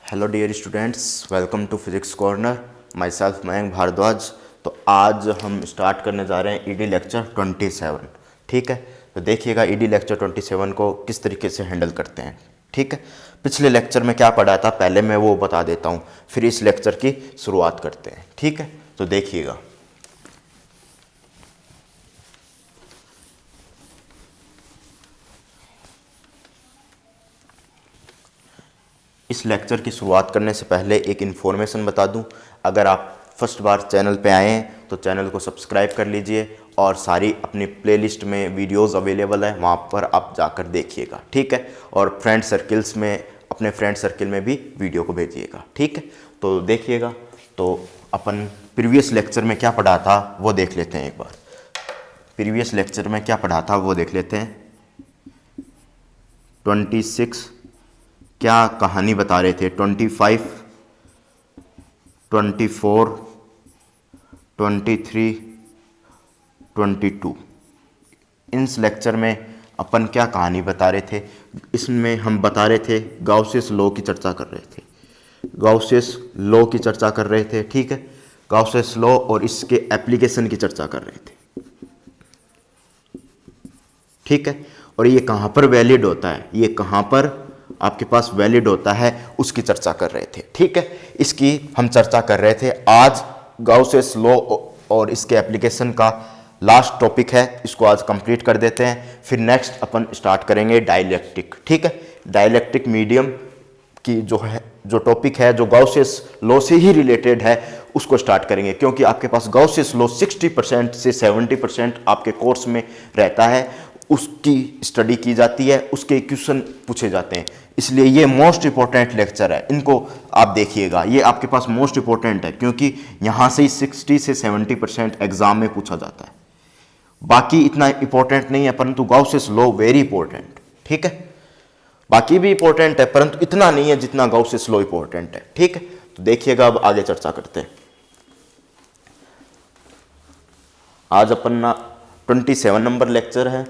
Hello dear students, welcome to physics corner. Myself Mayank Bhardwaj. तो आज हम स्टार्ट करने जा रहे हैं ईडी लेक्चर 27। ठीक है, तो देखिएगा ईडी लेक्चर 27 को किस तरीके से हैंडल करते हैं। ठीक है, पिछले लेक्चर में क्या पढ़ा था पहले मैं वो बता देता हूँ, फिर इस लेक्चर की शुरुआत करते हैं। ठीक है, तो देखिएगा इस लेक्चर की शुरुआत करने से पहले एक इन्फॉर्मेशन बता दूं। अगर आप फर्स्ट बार चैनल पे आए हैं तो चैनल को सब्सक्राइब कर लीजिए और सारी अपनी प्लेलिस्ट में वीडियोस अवेलेबल है, वहाँ पर आप जाकर देखिएगा। ठीक है, और फ्रेंड सर्किल्स में अपने फ्रेंड सर्किल में भी वीडियो को भेजिएगा। ठीक है, तो देखिएगा। तो अपन प्रीवियस लेक्चर में क्या पढ़ा था वो देख लेते हैं एक बार। प्रीवियस लेक्चर में क्या पढ़ा था वो देख लेते हैं। 26 क्या कहानी बता रहे थे, 25, 24, 23, 22। इस लेक्चर में अपन क्या कहानी बता रहे थे, इसमें हम बता रहे थे गाउसियस लॉ की चर्चा कर रहे थे। गाउसियस लॉ की चर्चा कर रहे थे। ठीक है, गाउसियस लॉ और इसके एप्लीकेशन की चर्चा कर रहे थे। ठीक है, और ये कहाँ पर वैलिड होता है, ये कहाँ पर आपके पास वैलिड होता है, उसकी चर्चा कर रहे थे। ठीक है, इसकी हम चर्चा कर रहे थे। आज गाउसियस लॉ और इसके एप्लीकेशन का लास्ट टॉपिक है, इसको आज कंप्लीट कर देते हैं। फिर नेक्स्ट अपन स्टार्ट करेंगे डाइलेक्ट्रिक। ठीक है, डाइलेक्ट्रिक मीडियम की जो टॉपिक है, जो गाउसियस लॉ से ही रिलेटेड है, उसको स्टार्ट करेंगे। क्योंकि आपके पास गाउसियस लॉ 60% से 70% आपके कोर्स में रहता है, उसकी स्टडी की जाती है, उसके क्वेश्चन पूछे जाते हैं। इसलिए ये मोस्ट इंपॉर्टेंट लेक्चर है, इनको आप देखिएगा। ये आपके पास मोस्ट इंपॉर्टेंट है क्योंकि यहाँ से ही 60 से 70% एग्जाम में पूछा जाता है। बाकी इतना इंपॉर्टेंट नहीं है, परंतु गाउसियस लॉ वेरी इंपॉर्टेंट। ठीक है, बाकी भी इंपॉर्टेंट है परंतु इतना नहीं है जितना गाउसियस लॉ इंपॉर्टेंट है। ठीक है, तो देखिएगा, अब आगे चर्चा करते हैं। आज अपन 27 नंबर लेक्चर है,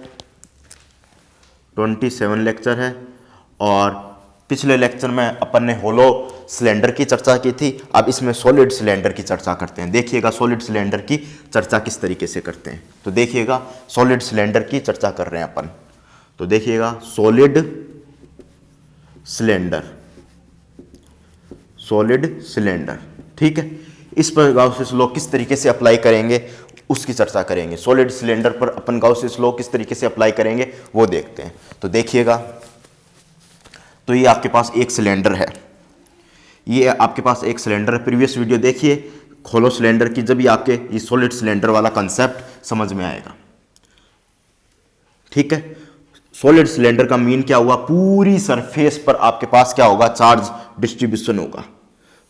27 लेक्चर है। और पिछले लेक्चर में अपन ने होलो सिलेंडर की चर्चा की थी, अब इसमें सॉलिड सिलेंडर की चर्चा करते हैं। देखिएगा सॉलिड सिलेंडर की चर्चा किस तरीके से करते हैं। तो देखिएगा सॉलिड सिलेंडर की चर्चा कर रहे हैं अपन। तो देखिएगा सॉलिड सिलेंडर, सॉलिड सिलेंडर। ठीक है, इस पर गाउसियस लॉ किस तरीके से अप्लाई करेंगे उसकी चर्चा करेंगे। सॉलिड सिलेंडर पर अपन गाउसियस लॉ किस तरीके से अप्लाई करेंगे वो देखते हैं। तो देखिएगा, तो ये आपके पास एक सिलेंडर है, ये आपके पास एक सिलेंडर है। प्रीवियस वीडियो देखिए होलो सिलेंडर की, जब ये आपके ये सॉलिड सिलेंडर वाला कंसेप्ट समझ में आएगा। ठीक है, सॉलिड सिलेंडर का मीन क्या हुआ, पूरी सरफेस पर आपके पास क्या होगा, चार्ज डिस्ट्रीब्यूशन होगा।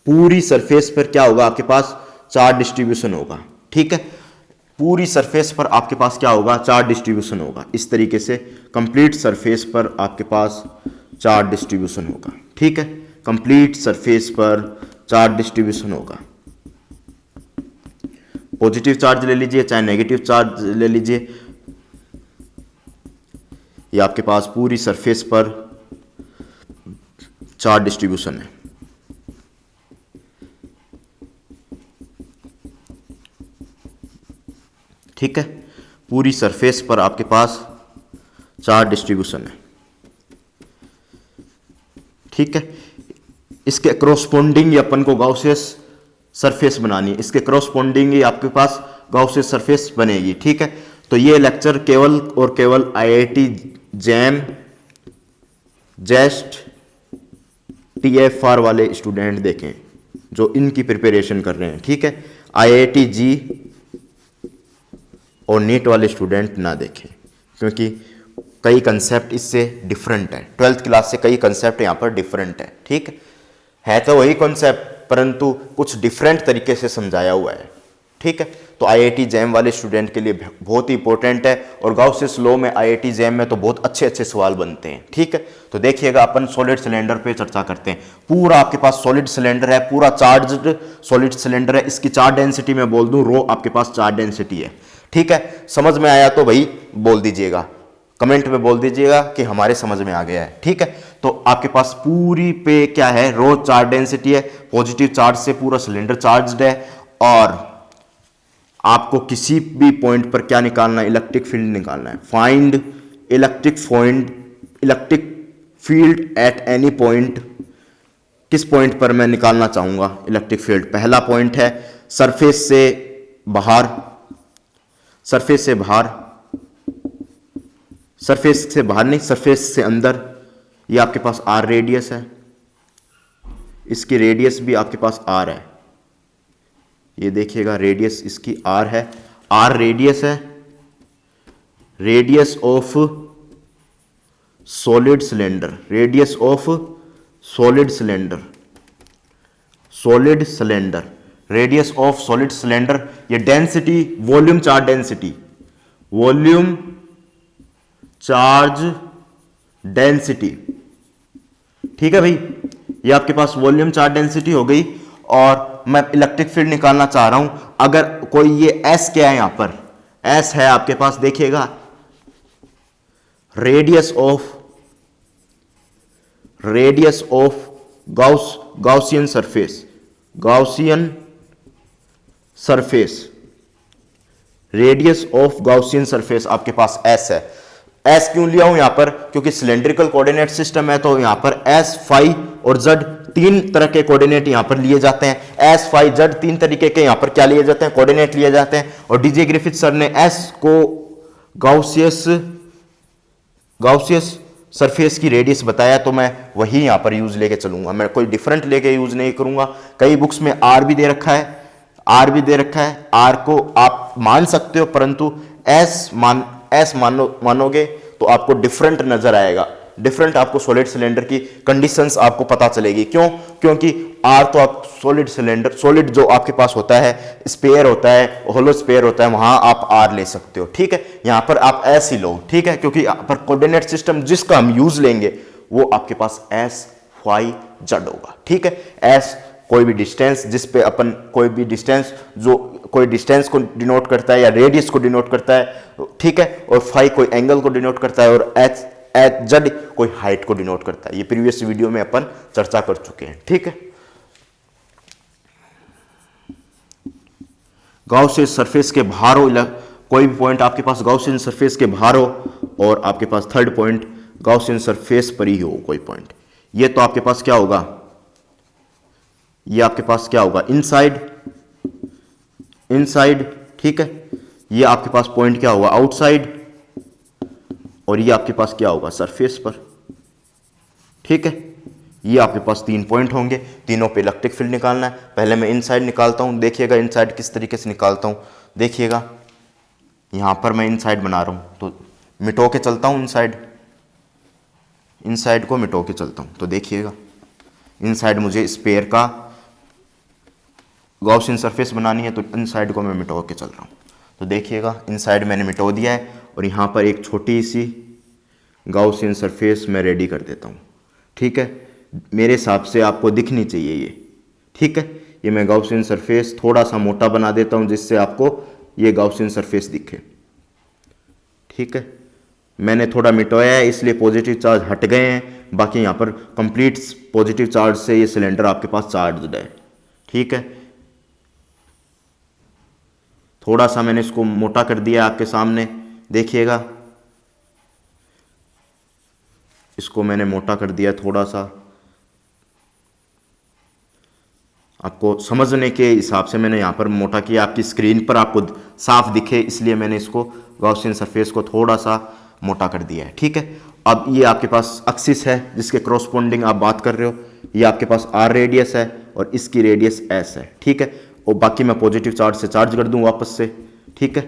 पूरी सरफेस पर क्या होगा, आपके पास चार्ज डिस्ट्रीब्यूशन होगा। ठीक है, पूरी सरफेस पर आपके पास क्या होगा, चार्ज डिस्ट्रीब्यूशन होगा। इस तरीके से कंप्लीट सरफेस पर आपके पास चार्ज डिस्ट्रीब्यूशन होगा। ठीक है, कंप्लीट सरफेस पर चार्ज डिस्ट्रीब्यूशन होगा। पॉजिटिव चार्ज ले लीजिए चाहे नेगेटिव चार्ज ले लीजिए, ये आपके पास पूरी सरफेस पर चार्ज डिस्ट्रीब्यूशन है। ठीक है, पूरी सरफेस पर आपके पास चार्ज डिस्ट्रीब्यूशन है। ठीक है, इसके क्रॉसपोंडिंग अपन को गाउसियस सरफेस बनानी है, इसके क्रॉसपोंडिंग ही आपके पास गाउसियस सरफेस बनेगी। ठीक है, तो ये लेक्चर केवल और केवल IIT जैम, जेस्ट, TFR वाले स्टूडेंट देखें जो इनकी प्रिपरेशन कर रहे हैं। ठीक है, IIT जी और नीट वाले स्टूडेंट ना देखें क्योंकि कई कंसेप्ट इससे डिफरेंट है। 12th क्लास से कई कंसेप्ट यहाँ पर डिफरेंट है। ठीक है तो वही कॉन्सेप्ट परंतु कुछ डिफरेंट तरीके से समझाया हुआ है। ठीक है, तो IIT जैम वाले स्टूडेंट के लिए बहुत ही इंपॉर्टेंट है और गाउसियस लॉ में IIT जैम में तो बहुत अच्छे अच्छे सवाल बनते हैं। ठीक है, तो देखिएगा अपन सॉलिड सिलेंडर पे चर्चा करते हैं। पूरा आपके पास सॉलिड सिलेंडर है, पूरा चार्ज्ड सॉलिड सिलेंडर है। इसकी चार्ज डेंसिटी में बोल दूं, रो आपके पास चार्ज डेंसिटी है। ठीक है, समझ में आया तो भाई बोल दीजिएगा, कमेंट में बोल दीजिएगा कि हमारे समझ में आ गया है। ठीक है, तो आपके पास पूरी पे क्या है, रो चार्ज डेंसिटी है, पॉजिटिव चार्ज से पूरा सिलेंडर चार्ज्ड है। और आपको किसी भी पॉइंट पर क्या निकालना है, इलेक्ट्रिक फील्ड निकालना है। Find electric field at any point, किस पॉइंट पर मैं निकालना चाहूंगा इलेक्ट्रिक फील्ड। पहला पॉइंट है सरफेस से बाहर, सरफेस से बाहर, सरफेस से बाहर नहीं, सरफेस से अंदर। ये आपके पास आर रेडियस है, इसकी रेडियस भी आपके पास आर है, ये देखिएगा रेडियस इसकी आर है, आर रेडियस है, radius of solid cylinder, radius of solid cylinder, solid cylinder, radius of solid cylinder. ये density, volume charge density, volume charge density, ठीक है भाई। ये आपके पास वॉल्यूम चार्ज डेंसिटी हो गई। और मैं इलेक्ट्रिक फील्ड निकालना चाह रहा हूं, अगर कोई ये एस क्या है, यहां पर एस है आपके पास, देखिएगा radius of Gaussian surface, Gaussian surface, radius of Gaussian surface आपके पास एस है। एस क्यों लिया हूं यहां पर, क्योंकि सिलेंड्रिकल कोऑर्डिनेट सिस्टम है, तो यहां पर एस, फाई और जेड तीन तरह के कोऑर्डिनेट यहां पर लिए जाते हैं। एस, फाई, जेड तीन तरीके के यहां पर क्या लिए जाते हैं, कोऑर्डिनेट लिए जाते हैं। और डीजे ग्रिफिथ सर ने एस को गॉसियस सरफेस की रेडियस बताया, तो मैं वही यहां पर यूज लेके चलूंगा, मैं कोई डिफरेंट लेके यूज नहीं करूंगा। कई बुक्स में आर भी दे रखा है, आर भी दे रखा है, आर को आप मान सकते हो, परंतु एस मानोगे तो आपको डिफरेंट नजर आएगा, डिफरेंट आपको सॉलिड सिलेंडर की कंडीशंस आपको पता चलेगी। क्यों, क्योंकि आर तो आप सॉलिड सिलेंडर, सॉलिड जो आपके पास होता है, स्पेयर होता है, होलो स्पेयर होता है, वहां आप आर ले सकते हो, ठीक है। यहां पर आप एस ही लो, ठीक है, क्योंकि यहां पर कोऑर्डिनेट सिस्टम जिसका हम यूज लेंगे वो आपके पास एस, वाई, जेड होगा, ठीक है। एस कोई भी डिस्टेंस, जिस पे अपन कोई भी डिस्टेंस, जो कोई डिस्टेंस को डिनोट करता है या रेडियस को डिनोट करता है, ठीक है। और फाई कोई एंगल को डिनोट करता है, और एच जेड कोई हाइट को डिनोट करता है। ये प्रीवियस वीडियो में अपन चर्चा कर चुके हैं, ठीक है। गॉसियन सरफेस के बाहर हो, कोई भी पॉइंट आपके पास गॉसियन सरफेस के बाहर हो, और आपके पास थर्ड पॉइंट गॉसियन सरफेस पर ही हो कोई पॉइंट, ये तो आपके पास क्या होगा, ये आपके पास क्या होगा, इनसाइड, ठीक है। ये आपके पास पॉइंट क्या होगा, आउटसाइड, और ये आपके पास क्या होगा, सरफेस पर, ठीक है। ये आपके पास तीन पॉइंट होंगे, तीनों पे इलेक्ट्रिक फील्ड निकालना है। पहले मैं इनसाइड निकालता हूं, देखिएगा इनसाइड किस तरीके से निकालता हूं, देखिएगा यहां पर मैं इनसाइड बना रहा हूं, तो मिटो के चलता हूं, इनसाइड को मिटो के चलता हूं, तो देखिएगा इनसाइड मुझे स्पेयर का गॉसियन सरफेस बनानी है, तो इनसाइड को मैं मिटो के चल रहा हूं, तो देखिएगा इनसाइड मैंने मिटो दिया है, और यहां पर एक छोटी सी गॉसियन सरफेस मैं रेडी कर देता हूं, ठीक है। मेरे हिसाब से आपको दिखनी चाहिए ये, ठीक है। ये मैं गॉसियन सरफेस थोड़ा सा मोटा बना देता हूं, जिससे आपको ये गॉसियन सरफेस दिखे, ठीक है। मैंने थोड़ा मिटाया है, इसलिए पॉजिटिव चार्ज हट गए हैं, बाकी यहां पर कंप्लीट पॉजिटिव चार्ज से ये सिलेंडर आपके पास चार्ज है, ठीक है। थोड़ा सा मैंने इसको मोटा कर दिया आपके सामने, देखिएगा इसको मैंने मोटा कर दिया थोड़ा सा, आपको समझने के हिसाब से मैंने यहाँ पर मोटा किया, आपकी स्क्रीन पर आपको साफ दिखे, इसलिए मैंने इसको गॉसियन सरफेस को थोड़ा सा मोटा कर दिया है, ठीक है। अब ये आपके पास एक्सिस है जिसके क्रॉसपोंडिंग आप बात कर रहे हो, ये आपके पास आर रेडियस है और इसकी रेडियस एस है, ठीक है। और बाकी मैं पॉजिटिव चार्ज से चार्ज कर दूं वापस से, ठीक है,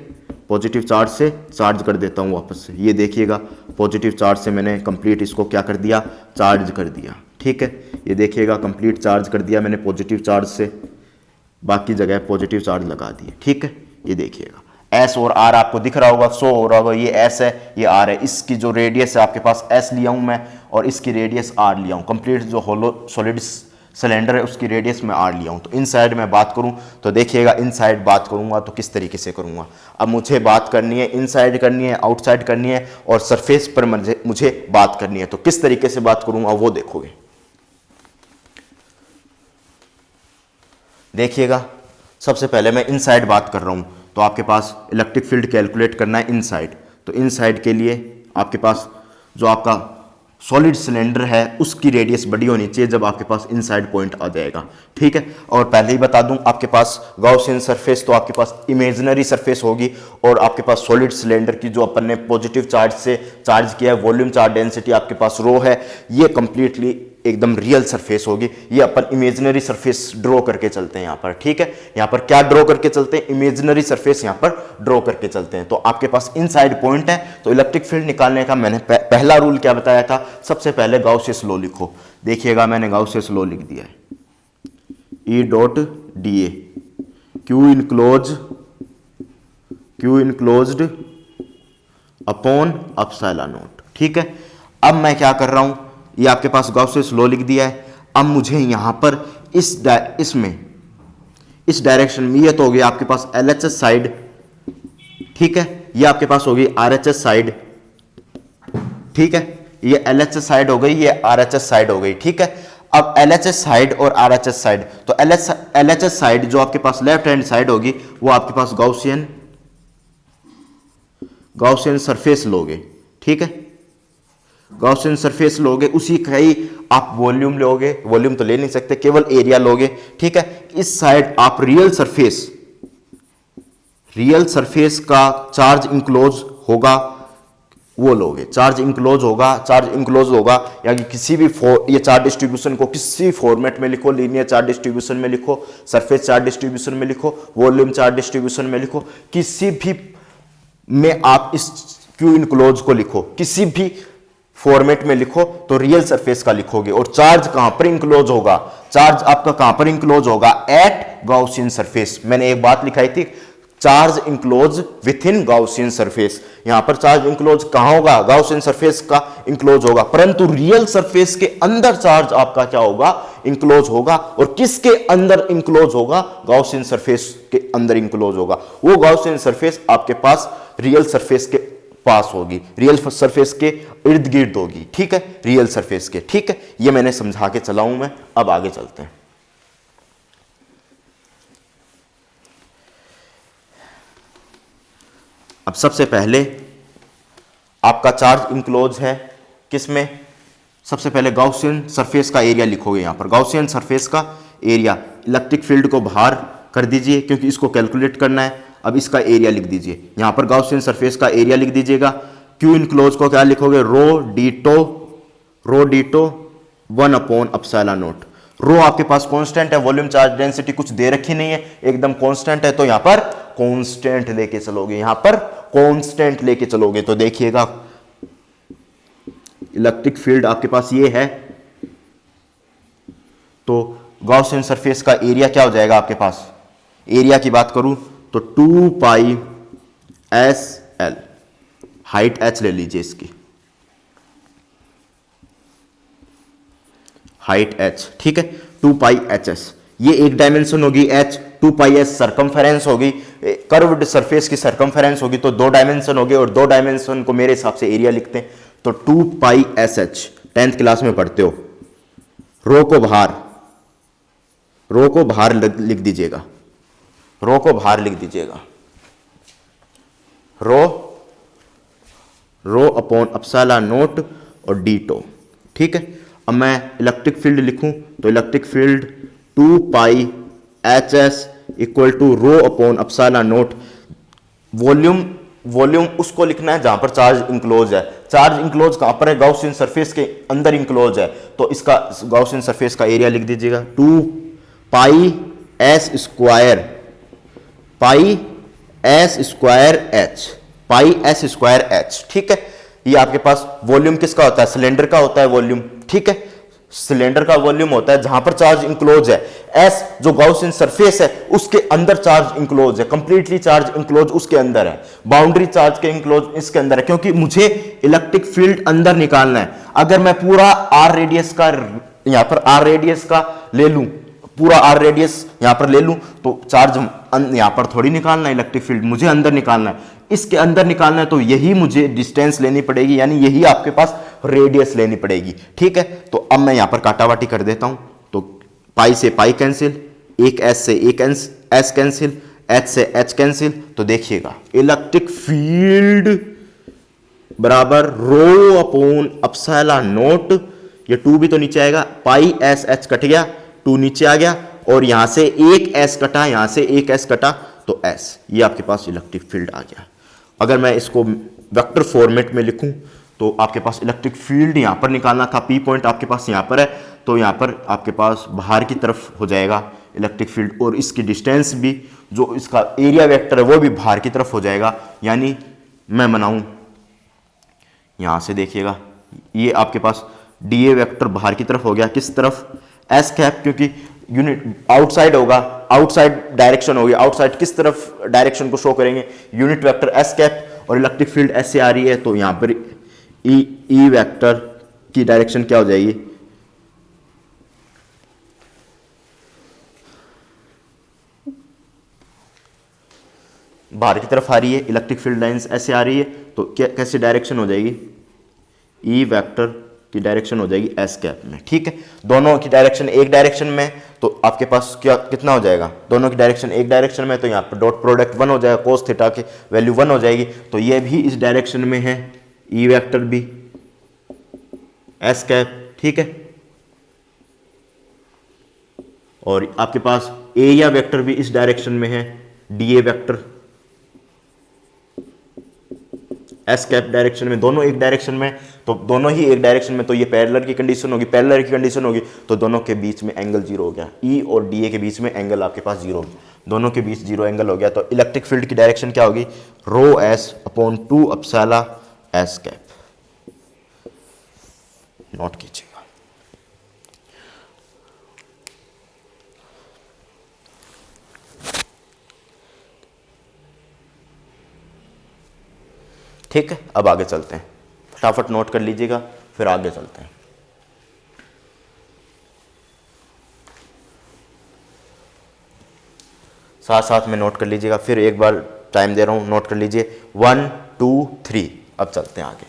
पॉजिटिव चार्ज से चार्ज कर देता हूं वापस से। ये देखिएगा पॉजिटिव चार्ज से मैंने कंप्लीट इसको क्या कर दिया, चार्ज कर दिया, ठीक है। ये देखिएगा कंप्लीट चार्ज कर दिया मैंने पॉजिटिव चार्ज से, बाकी जगह पॉजिटिव चार्ज लगा दिए, ठीक है। ये देखिएगा एस और आर आपको दिख रहा होगा, शो हो रहा होगा, ये एस है ये आर है, इसकी जो रेडियस है आपके पास एस लिया हूं मैं, और इसकी रेडियस आर लिया हूं। कंप्लीट जो होलो सॉलिड सिलेंडर है उसकी रेडियस में आर लिया हूं। तो इनसाइड मैं बात करूं तो देखिएगा, इनसाइड बात करूंगा तो किस तरीके से करूंगा। अब मुझे बात करनी है इनसाइड करनी है, आउटसाइड करनी है, और सरफेस पर मुझे बात करनी है। तो किस तरीके से बात करूंगा वो देखोगे। देखिएगा, सबसे पहले मैं इनसाइड बात कर रहा हूं, तो आपके पास इलेक्ट्रिक फील्ड कैलकुलेट करना है इनसाइड। तो इनसाइड के लिए आपके पास जो आपका सॉलिड सिलेंडर है उसकी रेडियस बड़ी होनी चाहिए जब आपके पास इनसाइड पॉइंट आ जाएगा, ठीक है। और पहले ही बता दूं, आपके पास गॉसियन सरफेस तो आपके पास इमेजिनरी सरफेस होगी, और आपके पास सॉलिड सिलेंडर की जो अपन ने पॉजिटिव चार्ज से चार्ज किया है, वॉल्यूम चार्ज डेंसिटी आपके पास रो है, ये कंप्लीटली एकदम रियल सरफेस होगी। ये अपन इमेजिनरी सरफेस ड्रॉ करके चलते हैं यहाँ पर, ठीक है। यहाँ पर क्या ड्रॉ करके चलते हैं, इमेजिनरी सरफेस यहाँ पर ड्रॉ करके चलते हैं। तो आपके पास इनसाइड पॉइंट है, तो इलेक्ट्रिक फील्ड निकालने का मैंने पहला रूल क्या बताया था, सबसे पहले गाउसियस लॉ लिखो। देखिएगा, मैंने गाउसियस लॉ लिख दिया है, E dot D A Q enclosed upon epsilon naught, ठीक है। अब मैं क्या कर रहा हूं, ये आपके पास गाउसियस लॉ लिख दिया है। अब मुझे यहां पर इस डायरेक्शन में, ये तो हो गया आपके पास LHS साइड, ठीक है, ये आपके पास होगी RHS साइड, ठीक है, ये LHS साइड हो गई, ये RHS साइड हो गई, ठीक है। अब LHS साइड और RHS साइड, तो LHS साइड जो आपके पास लेफ्ट हैंड साइड होगी वो आपके पास गाउसियन सरफेस लोगे, ठीक है, गॉसियन सरफेस लोगे, उसी का ही आप वॉल्यूम लोगे, वॉल्यूम तो ले नहीं सकते, केवल एरिया लोगे, ठीक है। इस साइड आप रियल सरफेस का चार्ज इंक्लोज होगा वो लोगे, चार्ज इंक्लोज होगा, यानी किसी भी ये चार्ज डिस्ट्रीब्यूशन को किसी फॉर्मेट में लिखो, लीनियर चार्ज डिस्ट्रीब्यूशन में लिखो, सरफेस चार्ज डिस्ट्रीब्यूशन में लिखो, वॉल्यूम चार्ज डिस्ट्रीब्यूशन में लिखो, किसी भी में आप इस क्यू इनक्लोज को लिखो, किसी भी फॉर्मेट में लिखो तो रियल सरफेस का लिखोगे। और चार्ज कहां पर इंक्लोज होगा, चार्ज आपका कहां पर इंक्लोज होगा, एट गाउसियन सरफेस। मैंने एक बात लिखाई थी, charge enclose with in Gaussian surface. यहां पर चार्ज इंक्लोज कहां होगा, गाउसियन सरफेस का इंक्लोज होगा, परंतु रियल सरफेस के अंदर चार्ज आपका क्या होगा, इंक्लोज होगा। और किसके अंदर इंक्लोज होगा, गाउसियन सरफेस के अंदर इंक्लोज होगा। वो गाउसियन सरफेस आपके पास रियल सरफेस के पास होगी, रियल सरफेस के इर्द गिर्द होगी, ठीक है, रियल सरफेस के, ठीक है। ये मैंने समझा के चला हूं मैं। अब आगे चलते हैं। अब सबसे पहले आपका चार्ज इंक्लोज है किसमें, सबसे पहले गाउसियन सरफेस का एरिया लिखोगे। यहां पर गाउसियन सरफेस का एरिया, इलेक्ट्रिक फील्ड को बाहर कर दीजिए क्योंकि इसको कैलकुलेट करना है। अब इसका एरिया लिख दीजिए, यहां पर गाउसियन सरफेस का एरिया लिख दीजिएगा। क्यू इनक्लोज को क्या लिखोगे, रो डीटो 1 अपॉन एप्सिलॉन नॉट। रो आपके पास कांस्टेंट है, वॉल्यूम चार्ज डेंसिटी कुछ दे रखी नहीं है, एकदम कांस्टेंट है, तो यहां पर कांस्टेंट लेके चलोगे, यहां पर कांस्टेंट लेके चलोगे। तो देखिएगा, इलेक्ट्रिक फील्ड आपके पास ये है, तो गाउसियन सरफेस का एरिया क्या हो जाएगा आपके पास, एरिया की बात करूं तो 2 पाई SL, हाइट h ले लीजिए इसकी, हाइट h, ठीक है, 2 पाई HS, ये एक डायमेंशन होगी h, 2 पाई S सरकमफेरेंस होगी, कर्व्ड सरफेस की सरकमफेरेंस होगी, तो 2 डायमेंशन हो गए, और 2 डायमेंशन को मेरे हिसाब से एरिया लिखते हैं, तो 2 पाई SH, 10th क्लास में पढ़ते हो। रो को बाहर लिख दीजिएगा, रो को बाहर लिख दीजिएगा, रो अपॉन एप्सिलॉन नॉट और डीटो, ठीक है। अब मैं इलेक्ट्रिक फील्ड लिखूं तो electric field 2 pi HS equal to rho upon epsilon naught. Volume उसको लिखना है जहां पर चार्ज इंक्लोज है। चार्ज इंक्लोज कहां पर है, गाउसियन सरफेस के अंदर इंक्लोज है, तो इसका गाउसियन सरफेस का एरिया लिख दीजिएगा, 2 पाई S स्क्वायर H, ठीक है। ये आपके पास वॉल्यूम किसका होता है, सिलेंडर का होता है वॉल्यूम, ठीक है, सिलेंडर का वॉल्यूम होता है जहां पर चार्ज इंक्लोज है। S जो गाउसियन सरफेस है उसके अंदर चार्ज इंक्लोज है, कंप्लीटली चार्ज इंक्लोज उसके अंदर है, बाउंड्री चार्ज के इंक्लोज इसके अंदर है, क्योंकि मुझे इलेक्ट्रिक फील्ड अंदर निकालना है। अगर मैं पूरा R रेडियस का यहाँ पर आर रेडियस का ले लूं, पूरा आर रेडियस यहाँ पर ले लूं, तो चार्ज यहाँ पर थोड़ी निकालना है, इलेक्ट्रिक फील्ड मुझे अंदर निकालना है, इसके अंदर निकालना है, तो यही मुझे डिस्टेंस लेनी पड़ेगी, यानी यही आपके पास रेडियस लेनी पड़ेगी। ठीक है, तो अब मैं यहाँ पर काटावाटी कर देता हूं, तो पाई से पाई कैंसिल, एक एस से एक एस कैंसिल, एच से एच कैंसिल, तो देखिएगा इलेक्ट्रिक फील्ड बराबर रो अपॉन अपसाइलॉन नोट, ये 2 भी तो नीचे आएगा, पाई एस एच कट गया, 2 नीचे आ गया, और यहां से एक एस कटा, यहां से एक एस कटा, तो एस, ये आपके पास इलेक्ट्रिक फील्ड आ गया। अगर मैं इसको वेक्टर फॉर्मेट में लिखूं तो आपके पास इलेक्ट्रिक फील्ड यहां पर निकालना था, पी पॉइंट आपके पास यहां पर है, तो यहां पर आपके पास बाहर की तरफ हो जाएगा इलेक्ट्रिक फील्ड, और इसकी डिस्टेंस भी, जो इसका एरिया वेक्टर है वो भी बाहर की तरफ हो जाएगा। यानी मैं बनाऊं यहां से, देखिएगा ये आपके पास डी ए वेक्टर बाहर की तरफ हो गया, किस तरफ, एस कैप, क्योंकि यूनिट आउटसाइड होगा, आउटसाइड डायरेक्शन होगी, आउटसाइड किस तरफ डायरेक्शन को शो करेंगे, यूनिट वेक्टर एस कैप, और इलेक्ट्रिक फील्ड एस से आ रही है, तो यहां पर ई वेक्टर की डायरेक्शन क्या हो जाएगी, बाहर की तरफ आ रही है, इलेक्ट्रिक फील्ड लाइंस ऐसे आ रही है, तो कैसी डायरेक्शन हो जाएगी, ई वेक्टर की डायरेक्शन हो जाएगी एस कैप में। ठीक है, दोनों की डायरेक्शन एक डायरेक्शन में, तो आपके पास क्या कितना हो जाएगा, दोनों की डायरेक्शन एक डायरेक्शन में, तो यहाँ पर डॉट प्रोडक्ट 1 हो जाएगा, कोस थीटा की वैल्यू 1 हो जाएगी, तो ये भी इस डायरेक्शन में है, ई वेक्टर भी एस कैप। ठीक है, और आपके पास एरिया वेक्टर भी इस डायरेक्शन में है, D A vector S cap direction में, दोनों एक डायरेक्शन में, तो दोनों ही एक डायरेक्शन में, तो ये पैरेलल की कंडीशन होगी, पैरेलल की कंडीशन होगी, तो दोनों के बीच में एंगल 0 हो गया, ई और डी ए के बीच में एंगल आपके पास 0 हो गया, दोनों के बीच 0 एंगल हो गया, तो इलेक्ट्रिक फील्ड की डायरेक्शन क्या होगी, rho S upon 2 epsilon S cap, note कीजिएगा। ठीक है, अब आगे चलते हैं, फटाफट नोट कर लीजिएगा, फिर आगे चलते हैं। साथ साथ में नोट कर लीजिएगा, फिर एक बार टाइम दे रहा हूं, नोट कर लीजिए, 1 2 3। अब चलते हैं आगे।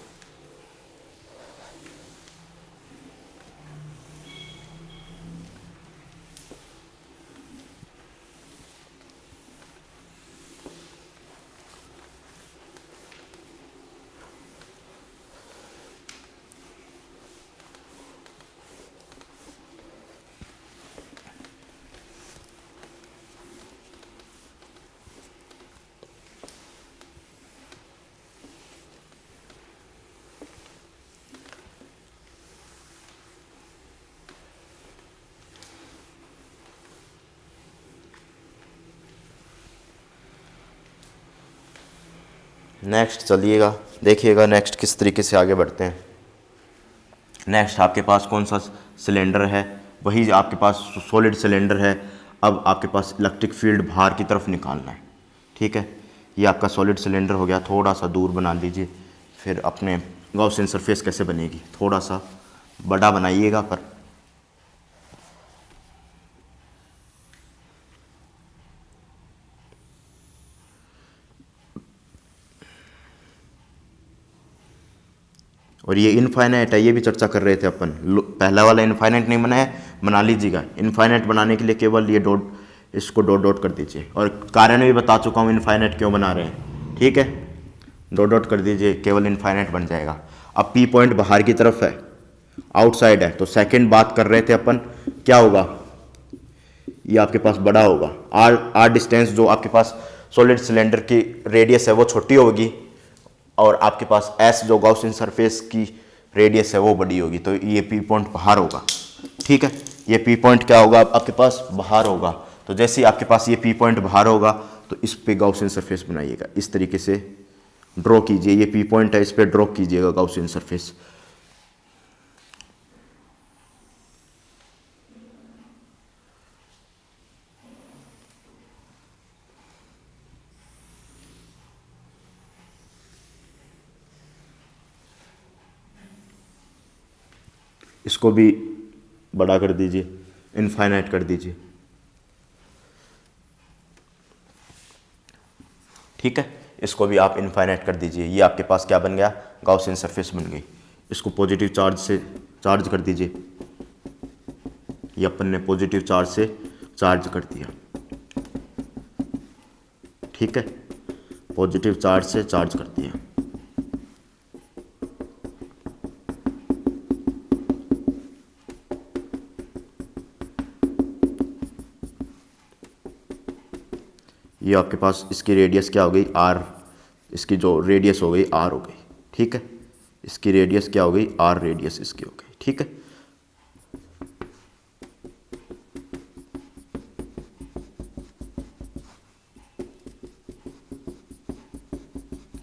नेक्स्ट चलिएगा, देखिएगा नेक्स्ट किस तरीके से आगे बढ़ते हैं। नेक्स्ट आपके पास कौन सा सिलेंडर है, वही आपके पास सॉलिड सिलेंडर है। अब आपके पास इलेक्ट्रिक फील्ड बाहर की तरफ निकालना है। ठीक है, ये आपका सॉलिड सिलेंडर हो गया, थोड़ा सा दूर बना लीजिए। फिर अपने गॉसियन सरफेस कैसे बनेगी, थोड़ा सा बड़ा बनाइएगा, पर और ये इनफाइनाइट है, ये भी चर्चा कर रहे थे अपन, पहला वाला इनफाइनाइट नहीं बनाया, बना लीजिएगा। इनफाइनाइट बनाने के लिए केवल ये डॉट, इसको डॉट डॉट कर दीजिए, और कारण भी बता चुका हूँ इनफाइनाइट क्यों बना रहे हैं। ठीक है, डॉट डॉट कर दीजिए, केवल इनफाइनाइट बन जाएगा। अब पी पॉइंट बाहर की तरफ है, आउटसाइड है, तो सेकंड बात कर रहे थे अपन, क्या होगा, ये आपके पास बड़ा होगा, आर डिस्टेंस जो आपके पास सॉलिड सिलेंडर की रेडियस है वो छोटी होगी, और आपके पास एस जो गॉसियन सरफेस की रेडियस है वो बड़ी होगी, तो ये पी पॉइंट बाहर होगा। ठीक है, ये पी पॉइंट क्या होगा आपके पास, बाहर होगा। तो जैसे ही आपके पास ये पी पॉइंट बाहर होगा, तो इस पे गॉसियन सरफेस बनाइएगा, इस तरीके से ड्रॉ कीजिए, ये पी पॉइंट है, इस पे ड्रॉ कीजिएगा गॉसियन सरफेस। इसको भी बड़ा कर दीजिए, इनफाइनाइट कर दीजिए, ठीक है। इसको भी आप इनफाइनाइट कर दीजिए। ये आपके पास क्या बन गया, गाउसियन सरफेस बन गई। इसको पॉजिटिव चार्ज से चार्ज कर दीजिए, ये अपन ने पॉजिटिव चार्ज से चार्ज कर दिया, ठीक है, पॉजिटिव चार्ज से चार्ज कर दिया। ये आपके पास इसकी रेडियस क्या हो गई, आर, इसकी जो रेडियस हो गई आर हो गई, ठीक है। इसकी रेडियस क्या हो गई, आर रेडियस इसकी हो गई, ठीक है।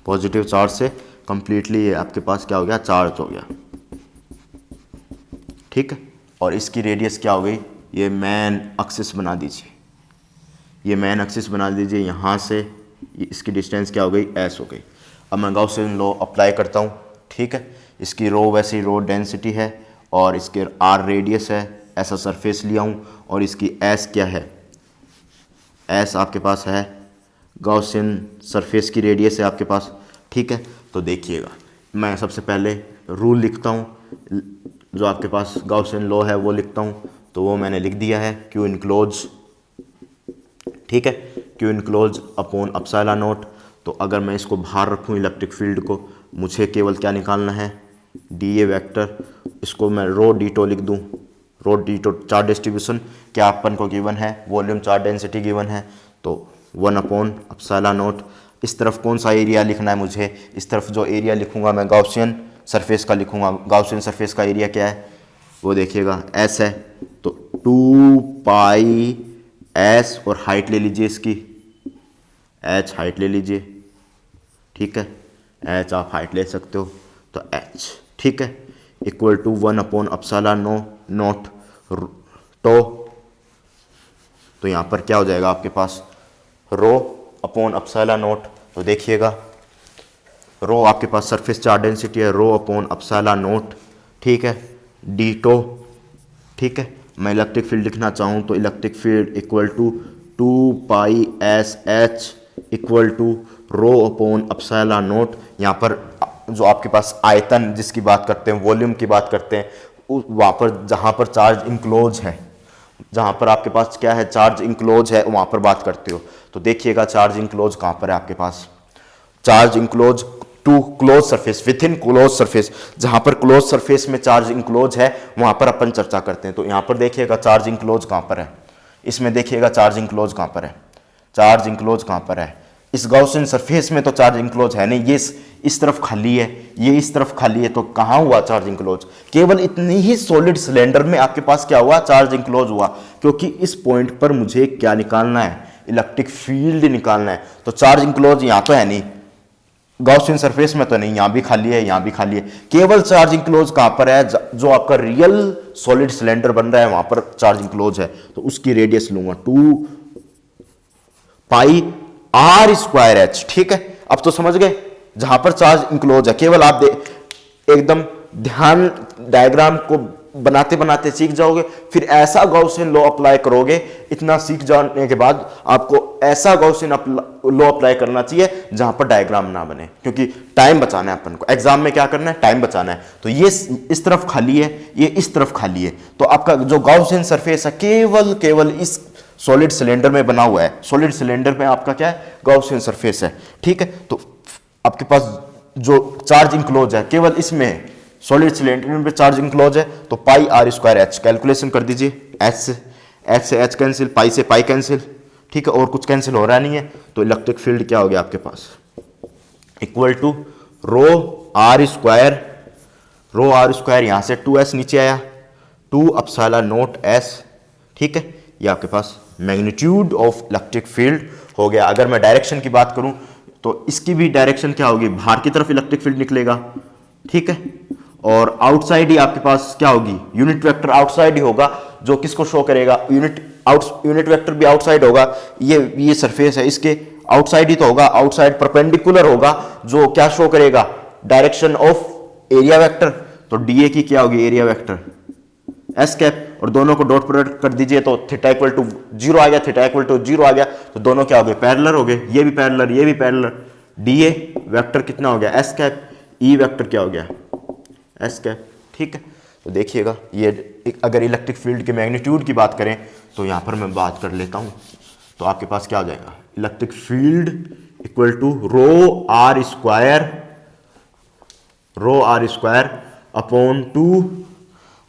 पॉजिटिव चार्ज से कंप्लीटली ये आपके पास क्या हो गया, चार्ज हो गया, ठीक है। और इसकी रेडियस क्या हो गई, ये मैन एक्सिस बना दीजिए, ये मैन एक्सिस बना दीजिए। यहाँ से इसकी डिस्टेंस क्या हो गई, एस हो गई। अब मैं गाउसियन लॉ अप्लाई करता हूँ, ठीक है। इसकी रो वैसी रो डेंसिटी है और इसके आर रेडियस है, ऐसा सरफेस लिया हूँ और इसकी एस क्या है, एस आपके पास है गाउसियन सरफेस की रेडियस है आपके पास, ठीक है। तो देखिएगा, मैं सबसे पहले रूल लिखता हूँ, जो आपके पास गाउसियन लॉ है वो लिखता हूँ। तो वो मैंने लिख दिया है, क्यू इनक्लोज, ठीक है, Q enclose upon epsilon naught. तो अगर मैं इसको बाहर रखूँ इलेक्ट्रिक फील्ड को, मुझे केवल क्या निकालना है, डी ए वैक्टर। इसको मैं रो डी टो लिख दूँ, rho D to charge distribution क्या अपन को गिवन है, वॉल्यूम चार्ज डेंसिटी गिवन है, तो 1 अपॉन एप्सिलॉन नॉट। इस तरफ कौन सा एरिया लिखना है मुझे, इस तरफ जो एरिया लिखूंगा मैं गाउसियन सरफेस का लिखूंगा। गाउसियन सरफेस का एरिया क्या है, वो देखिएगा एस है, तो 2 पाई एस और हाइट ले लीजिए इसकी, एच हाइट ले लीजिए, ठीक है, एच आप हाइट ले सकते हो, तो एच, ठीक है, equal to 1 upon epsilon naught टो। तो यहाँ पर क्या हो जाएगा आपके पास, रो अपॉन एप्सिलॉन नॉट। तो देखिएगा, रो आपके पास सरफेस चार्ज डेंसिटी है, रो अपॉन एप्सिलॉन नॉट, ठीक है, डी टो, ठीक है। मैं इलेक्ट्रिक फील्ड लिखना चाहूँ तो electric field equal to 2 pi S H equal to rho upon epsilon naught. यहाँ पर जो आपके पास आयतन जिसकी बात करते हैं, वॉल्यूम की बात करते हैं, वहाँ पर जहाँ पर चार्ज इंक्लोज है, जहाँ पर आपके पास क्या है, चार्ज इंक्लोज है, वहाँ पर बात करते हो। तो देखिएगा चार्ज इंक्लोज कहाँ पर है आपके पास, charge enclose to close surface, within close surface, जहां पर क्लोज सरफेस में चार्ज इंक्लोज है वहां पर अपन चर्चा करते हैं। तो यहां पर देखिएगा चार्ज इंक्लोज कहां पर है, इसमें देखिएगा चार्ज इंक्लोज कहां पर है, चार्ज इंक्लोज कहां पर है, इस गाउसियन सरफेस में तो चार्ज इंक्लोज है नहीं, ये इस तरफ खाली है, ये इस तरफ खाली है, तो कहां हुआ चार्ज इंक्लोज, केवल इतनी ही सॉलिड सिलेंडर में आपके पास क्या हुआ, चार्ज इंक्लोज हुआ। क्योंकि इस पॉइंट पर मुझे क्या निकालना है, इलेक्ट्रिक फील्ड निकालना है। तो चार्ज इंक्लोज यहां तो है नहीं, गाउसियन सरफेस में तो नहीं, यहां भी खाली है, यहां भी खाली है, केवल चार्ज इंक्लोज कहां पर है, जो आपका रियल सॉलिड सिलेंडर बन रहा है वहां पर चार्ज इंक्लोज है। तो उसकी रेडियस लूंगा 2 पाई आर स्क्वायर एच, ठीक है। अब तो समझ गए, जहां पर चार्ज इंक्लोज है, केवल आप एकदम ध्यान डायग्राम को बनाते बनाते सीख जाओगे, फिर ऐसा गाउसियन लॉ अप्लाई करोगे। इतना सीख जाने के बाद आपको ऐसा गाउसियन लॉ अप्लाई करना चाहिए जहां पर डायग्राम ना बने, क्योंकि टाइम बचाना है अपन को, एग्जाम में क्या करना है, टाइम बचाना है। तो ये इस तरफ खाली है, ये इस तरफ खाली है, तो आपका जो गाउसियन सरफेस है केवल इस सॉलिड सिलेंडर में बना हुआ है, सॉलिड सिलेंडर में आपका क्या है, गाउसियन सरफेस है, ठीक है। तो आपके पास जो चार्ज इंक्लोज है केवल इसमें सॉलिड सिलेंडर में चार्ज इंक्लोज है, तो पाई आर स्क्वायर एच, कैलकुलेशन कर दीजिए, एच से एच कैंसिल, पाई से पाई कैंसिल, ठीक है, और कुछ कैंसिल हो रहा नहीं है। तो इलेक्ट्रिक फील्ड क्या हो गया आपके पास, equal to rho R square, यहां से 2s नीचे आया, 2 एप्सिलॉन नॉट s, ठीक है। ये आपके पास मैग्नीट्यूड ऑफ इलेक्ट्रिक फील्ड हो गया। अगर मैं डायरेक्शन की बात करूं तो इसकी भी डायरेक्शन क्या होगी, बाहर की तरफ इलेक्ट्रिक फील्ड निकलेगा, ठीक है। और आउटसाइड ही आपके पास क्या होगी, यूनिट वेक्टर आउटसाइड ही होगा, जो किसको शो करेगा, यूनिट वेक्टर भी आउटसाइड होगा। ये सरफेस है, इसके आउटसाइड ही तो होगा, आउटसाइड परपेंडिकुलर होगा, जो क्या शो करेगा, डायरेक्शन ऑफ एरिया वेक्टर। तो डीए की क्या होगी, एरिया वेक्टर एस कैप, और दोनों को डॉट प्रोडक्ट कर दीजिए तो थीटा इक्वल टू 0 आ गया, थीटा इक्वल टू 0 आ गया, तो दोनों क्या हो गए, पैरेलल हो गए, ये भी पैरेलल, ये भी पैरेलल। डीए वेक्टर कितना हो गया, एस कैप, ई वेक्टर क्या हो गया, एस कैप। ठीक है, तो देखिएगा ये अगर इलेक्ट्रिक फील्ड के मैग्नीट्यूड की बात करें तो यहाँ पर मैं बात कर लेता हूँ, तो आपके पास क्या हो जाएगा, electric field equal to rho R square upon 2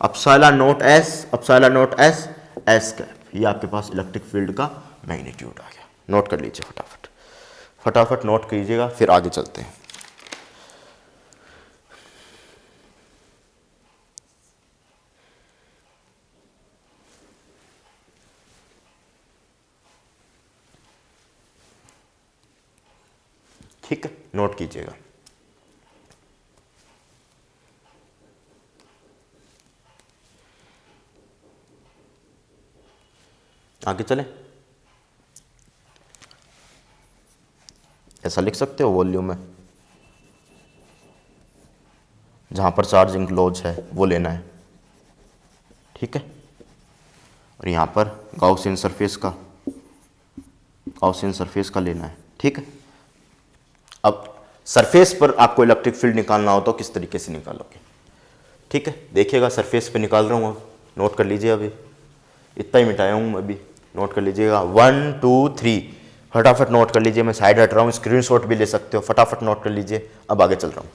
epsilon naught S S cap. ये आपके पास इलेक्ट्रिक फील्ड का मैग्नीट्यूड आ गया। नोट कर लीजिए फटाफट नोट कीजिएगा, फिर आगे चलते हैं। ठीक है, नोट कीजिएगा। आगे चलें, ऐसा लिख सकते हो वॉल्यूम में, जहां पर चार्जिंग लॉज है वो लेना है। ठीक है, और यहां पर गाउसियन सरफेस का लेना है। ठीक है, अब सरफेस पर आपको इलेक्ट्रिक फील्ड निकालना हो तो किस तरीके से निकालोगे। ठीक है, देखिएगा सरफेस पे निकाल रहा हूँ, नोट कर लीजिए। अभी इतना ही मिटाया हूँ, अभी नोट कर लीजिएगा 1 2 3, फटाफट नोट कर लीजिए। मैं साइड हट रहा हूँ, स्क्रीनशॉट भी ले सकते हो, फटाफट नोट कर लीजिए। अब आगे चल रहा हूँ।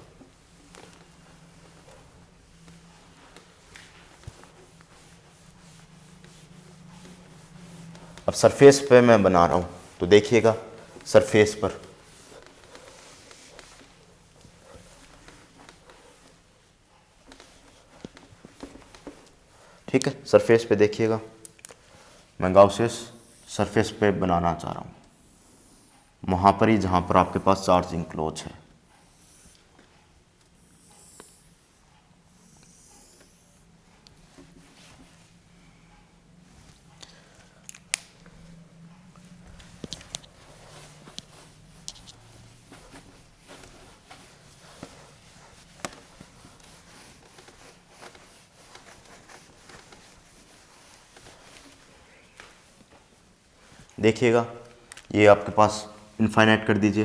अब सरफेस पे मैं बना रहा हूँ, तो देखिएगा सरफेस पर ठीक है, सरफेस पे देखिएगा, मैं गाउसियन सरफेस पे बनाना चाह रहा हूँ, वहाँ पर ही जहाँ पर आपके पास चार्जिंग क्लोज है। देखिएगा ये आपके पास इनफाइनाइट कर दीजिए,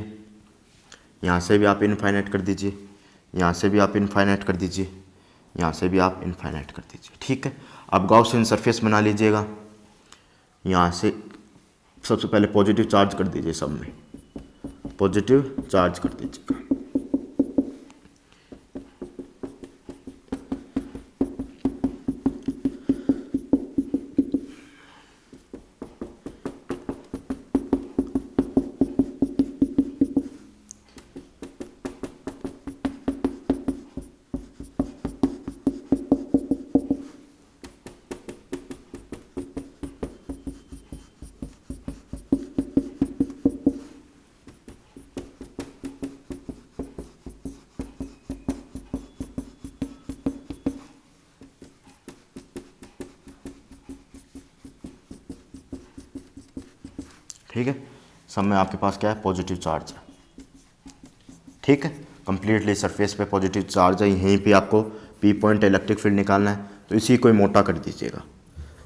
यहाँ से भी आप इनफाइनाइट कर दीजिए, यहाँ से भी आप इनफाइनाइट कर दीजिए, यहाँ से भी आप इनफाइनाइट कर दीजिए। ठीक है, अब गाउसियन सरफेस बना लीजिएगा। यहाँ से सबसे पहले पॉजिटिव चार्ज कर दीजिए, सब में पॉजिटिव चार्ज कर दीजिएगा। ठीक है, सब में आपके पास क्या है, पॉजिटिव चार्ज है। ठीक है, कंप्लीटली सरफेस पे पॉजिटिव चार्ज है। यहीं पे आपको पी पॉइंट इलेक्ट्रिक फील्ड निकालना है, तो इसी को ही मोटा कर दीजिएगा।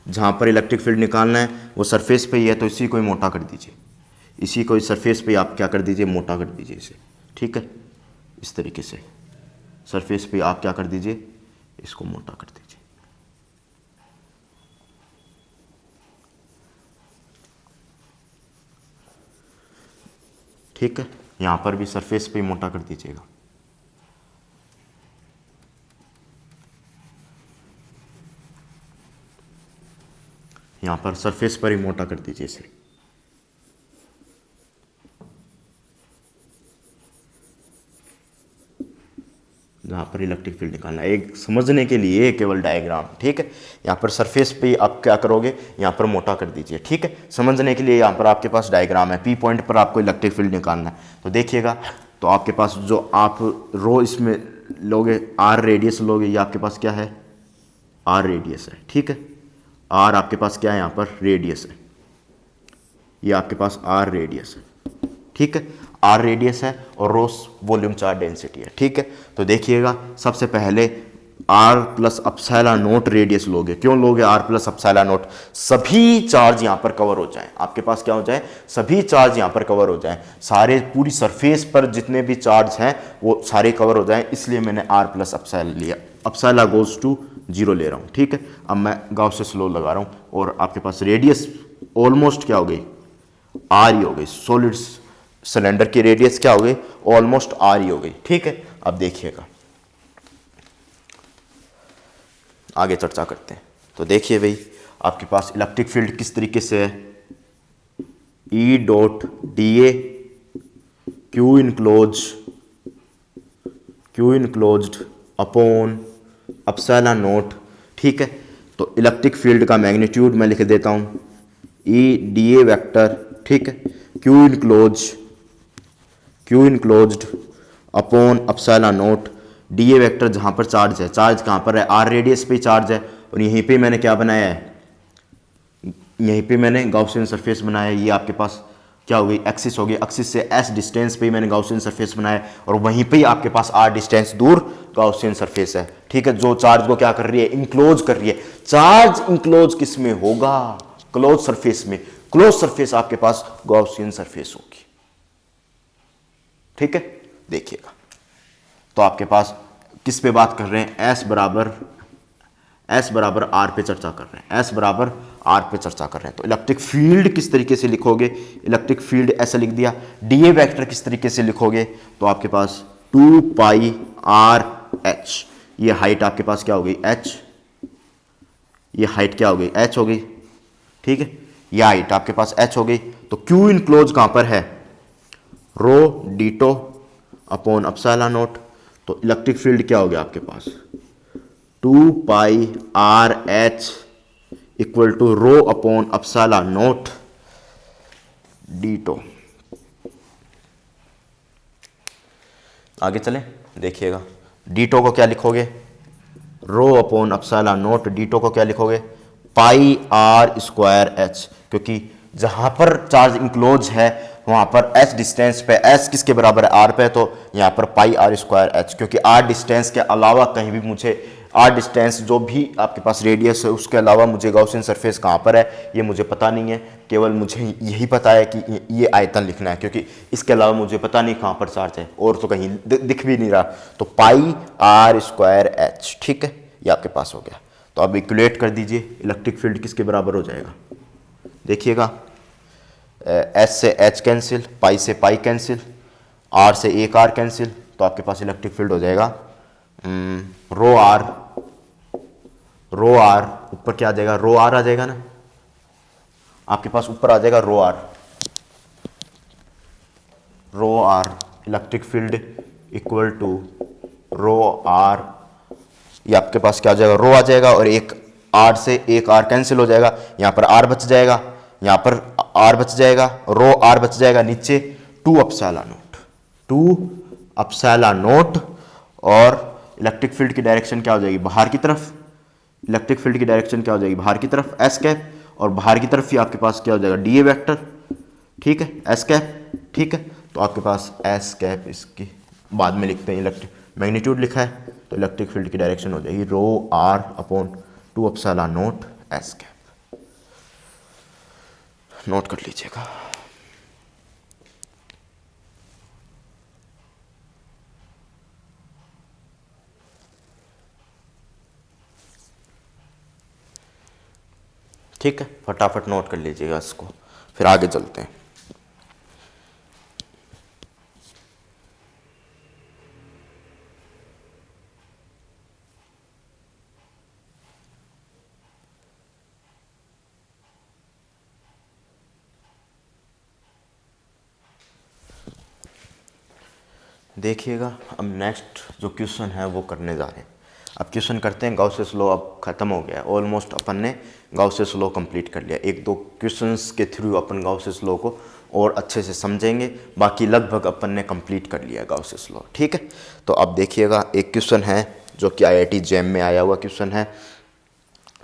जहाँ पर इलेक्ट्रिक फील्ड निकालना है वो सरफेस पे ही है, तो इसी को ही मोटा कर दीजिए। इसी को सरफेस पे आप क्या कर दीजिए, मोटा कर दीजिए इसे। ठीक है, इस तरीके से सरफेस पे आप क्या कर दीजिए, इसको मोटा कर दीजिए। ठीक है, यहाँ पर भी सरफेस पे ही मोटा कर दीजिएगा। यहाँ पर सरफेस पर ही मोटा कर दीजिए इसे। जहाँ पर इलेक्ट्रिक फील्ड निकालना है, एक समझने के लिए केवल डायग्राम। ठीक है, यहाँ पर सरफेस पे आप क्या करोगे, यहाँ पर मोटा कर दीजिए। ठीक है, समझने के लिए यहाँ पर आपके पास डायग्राम है, पी पॉइंट पर आपको इलेक्ट्रिक फील्ड निकालना है। तो देखिएगा, तो आपके पास जो आप रो इसमें लोगे, आर रेडियस लोगे, ये आपके पास क्या है, आर रेडियस है। ठीक है, आर आपके पास क्या है, यहाँ पर रेडियस है, ये आपके पास आर रेडियस है। ठीक है, आर रेडियस है और रो वॉल्यूम चार्ज डेंसिटी है। ठीक है, तो देखिएगा सबसे पहले आर प्लस अपसाइला नोट रेडियस लोगे। क्यों लोगे आर प्लस अपसाइला नोट? सभी चार्ज यहां पर कवर हो जाएं, आपके पास क्या हो जाए, सभी चार्ज यहां पर कवर हो जाएं, सारे पूरी सरफेस पर जितने भी चार्ज हैं वो सारे कवर हो जाएं, इसलिए मैंने आर प्लस अपसाइला लिया। अपसाइला गोज टू 0 ले रहा हूं, ठीक है। अब मैं गॉसेस लॉ लगा रहा हूं और आपके पास रेडियस ऑलमोस्ट क्या हो गई, आर ही हो गई। सॉलिड सिलेंडर की रेडियस क्या हो गई, ऑलमोस्ट आर ही हो गई, ठीक है। अब देखिएगा आगे चर्चा करते हैं। तो देखिए भाई आपके पास इलेक्ट्रिक फील्ड किस तरीके से है, E dot D A Q enclosed upon epsilon naught, ठीक है। तो इलेक्ट्रिक फील्ड का मैग्नीट्यूड मैं लिख देता हूं ई डी ए वैक्टर, ठीक है, Q enclosed upon epsilon naught. D A vector जहां पर चार्ज है, चार्ज कहां पर है, आर रेडियस पे चार्ज है, और यहीं पे मैंने क्या बनाया है, यहीं पे मैंने गॉसियन सरफेस बनाया है। ये आपके पास क्या हो गई, एक्सिस हो गई, एक्सिस से एस डिस्टेंस पे ही मैंने गॉसियन सरफेस बनाया है, और वहीं पे ही आपके पास आर डिस्टेंस दूर गॉसियन सरफेस है, ठीक है, जो चार्ज को क्या कर रही है, इंक्लोज कर रही है। चार्ज इंक्लोज किस में होगा, क्लोज सरफेस में। क्लोज सरफेस आपके पास गॉसियन सरफेस होगी, ठीक है। देखिएगा तो आपके पास किस पे बात कर रहे हैं, एस बराबर आर पे चर्चा कर रहे हैं, एस बराबर आर पे चर्चा कर रहे हैं। तो इलेक्ट्रिक फील्ड किस तरीके से लिखोगे, इलेक्ट्रिक फील्ड ऐसे लिख दिया। डीए वेक्टर किस तरीके से लिखोगे, तो आपके पास 2 पाई आर एच, ये हाइट आपके पास क्या हो गई, एच, ये हाइट क्या हो गई, एच हो गई, ठीक है, ये हाइट आपके पास एच हो गई। तो क्यू इनक्लोज कहां पर है, rho d tau upon epsilon naught. तो इलेक्ट्रिक फील्ड क्या हो गया आपके पास, 2 pi R H equal to rho upon epsilon naught d tau. आगे चलें, देखिएगा डीटो को क्या लिखोगे, rho upon epsilon naught, d tau को क्या लिखोगे, पाई आर स्क्वायर एच, क्योंकि जहां पर चार्ज इंक्लोज है वहां पर एच डिस्टेंस पे, एच किसके बराबर है, आर पे, तो यहां पर पाई आर स्क्वायर एच, क्योंकि आर डिस्टेंस के अलावा कहीं भी मुझे, आर डिस्टेंस जो भी आपके पास रेडियस है उसके अलावा मुझे गॉसियन सरफेस कहां पर है ये मुझे पता नहीं है, केवल मुझे यही पता है कि ये आयतन लिखना है, क्योंकि इसके अलावा मुझे पता नहीं कहां पर चार्ज है, और तो कहीं दिख भी नहीं रहा। तो पाई आर स्क्वायर एच, ठीक है, ये आपके पास हो गया। तो अब इक्वेट कर दीजिए, इलेक्ट्रिक फील्ड किसके बराबर हो जाएगा, देखिएगा, एच से एच कैंसिल, पाई से पाई कैंसिल, आर से एक आर कैंसिल, तो आपके पास इलेक्ट्रिक फील्ड हो जाएगा रो आर, ऊपर क्या आ जाएगा, रो आर आ जाएगा ना, आपके पास ऊपर आ जाएगा rho R, electric field equal to rho R, ये आपके पास क्या आ जाएगा, रो आ जाएगा, और एक आर से एक आर कैंसिल हो जाएगा, यहां पर आर बच जाएगा, यहां पर आर बच जाएगा, रो आर बच जाएगा, नीचे 2 अपसाइला नोट, और इलेक्ट्रिक फील्ड की डायरेक्शन क्या हो जाएगी, बाहर की तरफ, इलेक्ट्रिक फील्ड की डायरेक्शन क्या हो जाएगी, बाहर की तरफ, एस कैप, और बाहर की तरफ ही आपके पास क्या हो जाएगा, डी ए वेक्टर, ठीक है, एस कैप, ठीक है। तो आपके पास एस कैप, इसकी बाद में लिखते हैं, इलेक्ट्रिक मैग्नीट्यूड लिखा है, तो इलेक्ट्रिक फील्ड की डायरेक्शन हो जाएगी rho R upon 2 epsilon naught S cap, note कर लीजिएगा। ठीक है, फटाफट नोट कर लीजिएगा इसको, फिर आगे चलते हैं। देखिएगा अब नेक्स्ट जो क्वेश्चन है वो करने जा रहे हैं। अब क्वेश्चन करते हैं, गॉसेस लॉ अब खत्म हो गया है, ऑलमोस्ट अपन ने गॉसेस लॉ कंप्लीट कर लिया। एक दो क्वेश्चंस के थ्रू अपन गॉसेस लॉ को और अच्छे से समझेंगे, बाकी लगभग अपन ने कंप्लीट कर लिया गॉसेस लॉ, ठीक है। तो अब देखिएगा एक क्वेश्चन है जो कि IIT JEM में आया हुआ क्वेश्चन है,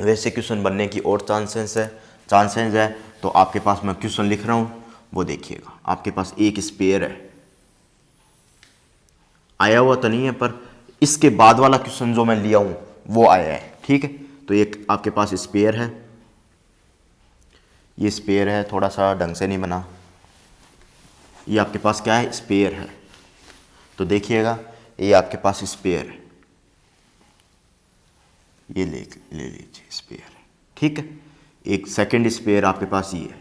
वैसे क्वेश्चन बनने की और चांसेस है। तो आपके पास मैं क्वेश्चन लिख रहा हूँ, वो देखिएगा, आपके पास एक स्पेयर है, आया हुआ तो नहीं है, पर इसके बाद वाला क्वेश्चन जो मैं लिया हूँ वो आया है। ठीक है, तो एक आपके पास स्पेयर है, ये स्पेयर है, थोड़ा सा ढंग से नहीं बना, ये आपके पास क्या है, स्पेयर है। तो देखिएगा ये आपके पास स्पेयर है, ये ले लीजिए स्पेयर है। ठीक है, एक सेकंड स्पेयर आपके पास ये है,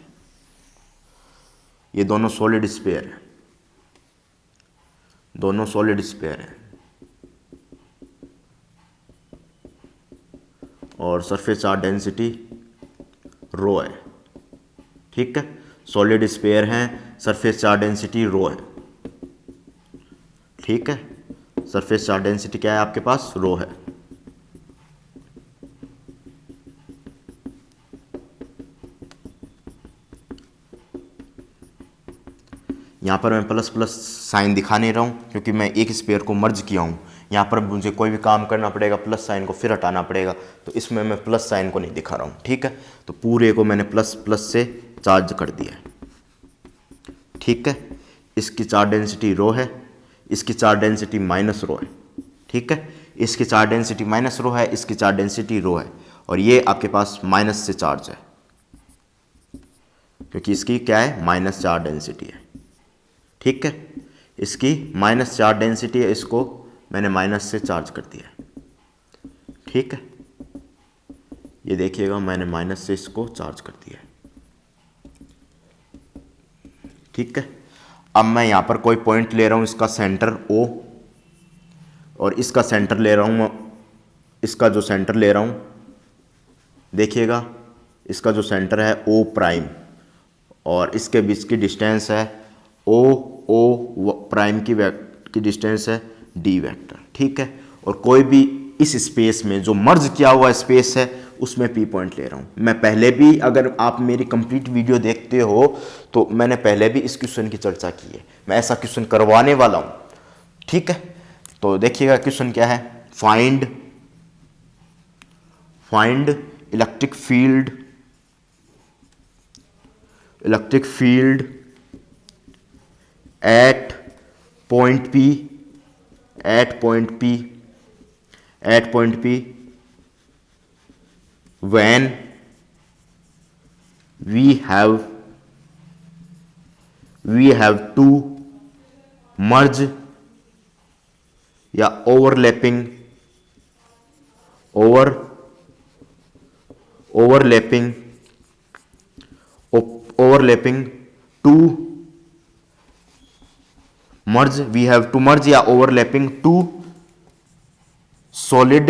ये दोनों सॉलिड स्पेयर है, दोनों सॉलिड स्पेयर है और सरफेस चार्ज डेंसिटी रो है। ठीक है, सॉलिड स्पेयर हैं, सरफेस चार्ज डेंसिटी रो है। ठीक है, सरफेस चार्ज डेंसिटी क्या है आपके पास, रो है। यहाँ पर मैं प्लस प्लस साइन दिखा नहीं रहा हूँ क्योंकि मैं एक स्पेयर को मर्ज किया हूँ। यहाँ पर मुझे कोई भी काम करना पड़ेगा, प्लस साइन को फिर हटाना पड़ेगा, तो इसमें मैं प्लस साइन को नहीं दिखा रहा हूँ। ठीक है, तो पूरे को मैंने प्लस प्लस से चार्ज कर दिया है। ठीक है, इसकी चार्ज डेंसिटी रो है, इसकी चार्ज डेंसिटी माइनस रो है। ठीक है, इसकी चार्ज डेंसिटी माइनस रो है, इसकी चार्ज डेंसिटी रो है, और ये आपके पास माइनस से चार्ज है क्योंकि इसकी क्या है, माइनस चार्ज डेंसिटी है। ठीक है, इसकी माइनस चार्ज डेंसिटी है, इसको मैंने माइनस से चार्ज कर दिया है। ठीक है, ये देखिएगा मैंने माइनस से इसको चार्ज कर दिया है। ठीक है, अब मैं यहाँ पर कोई पॉइंट ले रहा हूँ, इसका सेंटर O और इसका सेंटर ले रहा हूँ, इसका जो सेंटर ले रहा हूँ, देखिएगा इसका जो सेंटर है O प्राइम और इसके बीच की डिस्टेंस है O प्राइम की डिस्टेंस है D वेक्टर। ठीक है, और कोई भी इस स्पेस में जो मर्ज किया हुआ स्पेस है उसमें P पॉइंट ले रहा हूँ मैं। पहले भी अगर आप मेरी कंप्लीट वीडियो देखते हो तो मैंने पहले भी इस क्वेश्चन की चर्चा की है, मैं ऐसा क्वेश्चन करवाने वाला हूँ। ठीक है, तो देखिएगा क्वेश्चन क्या है, find electric field at point P when we have two merge या overlapping two merge, we have to merge या overlapping two solid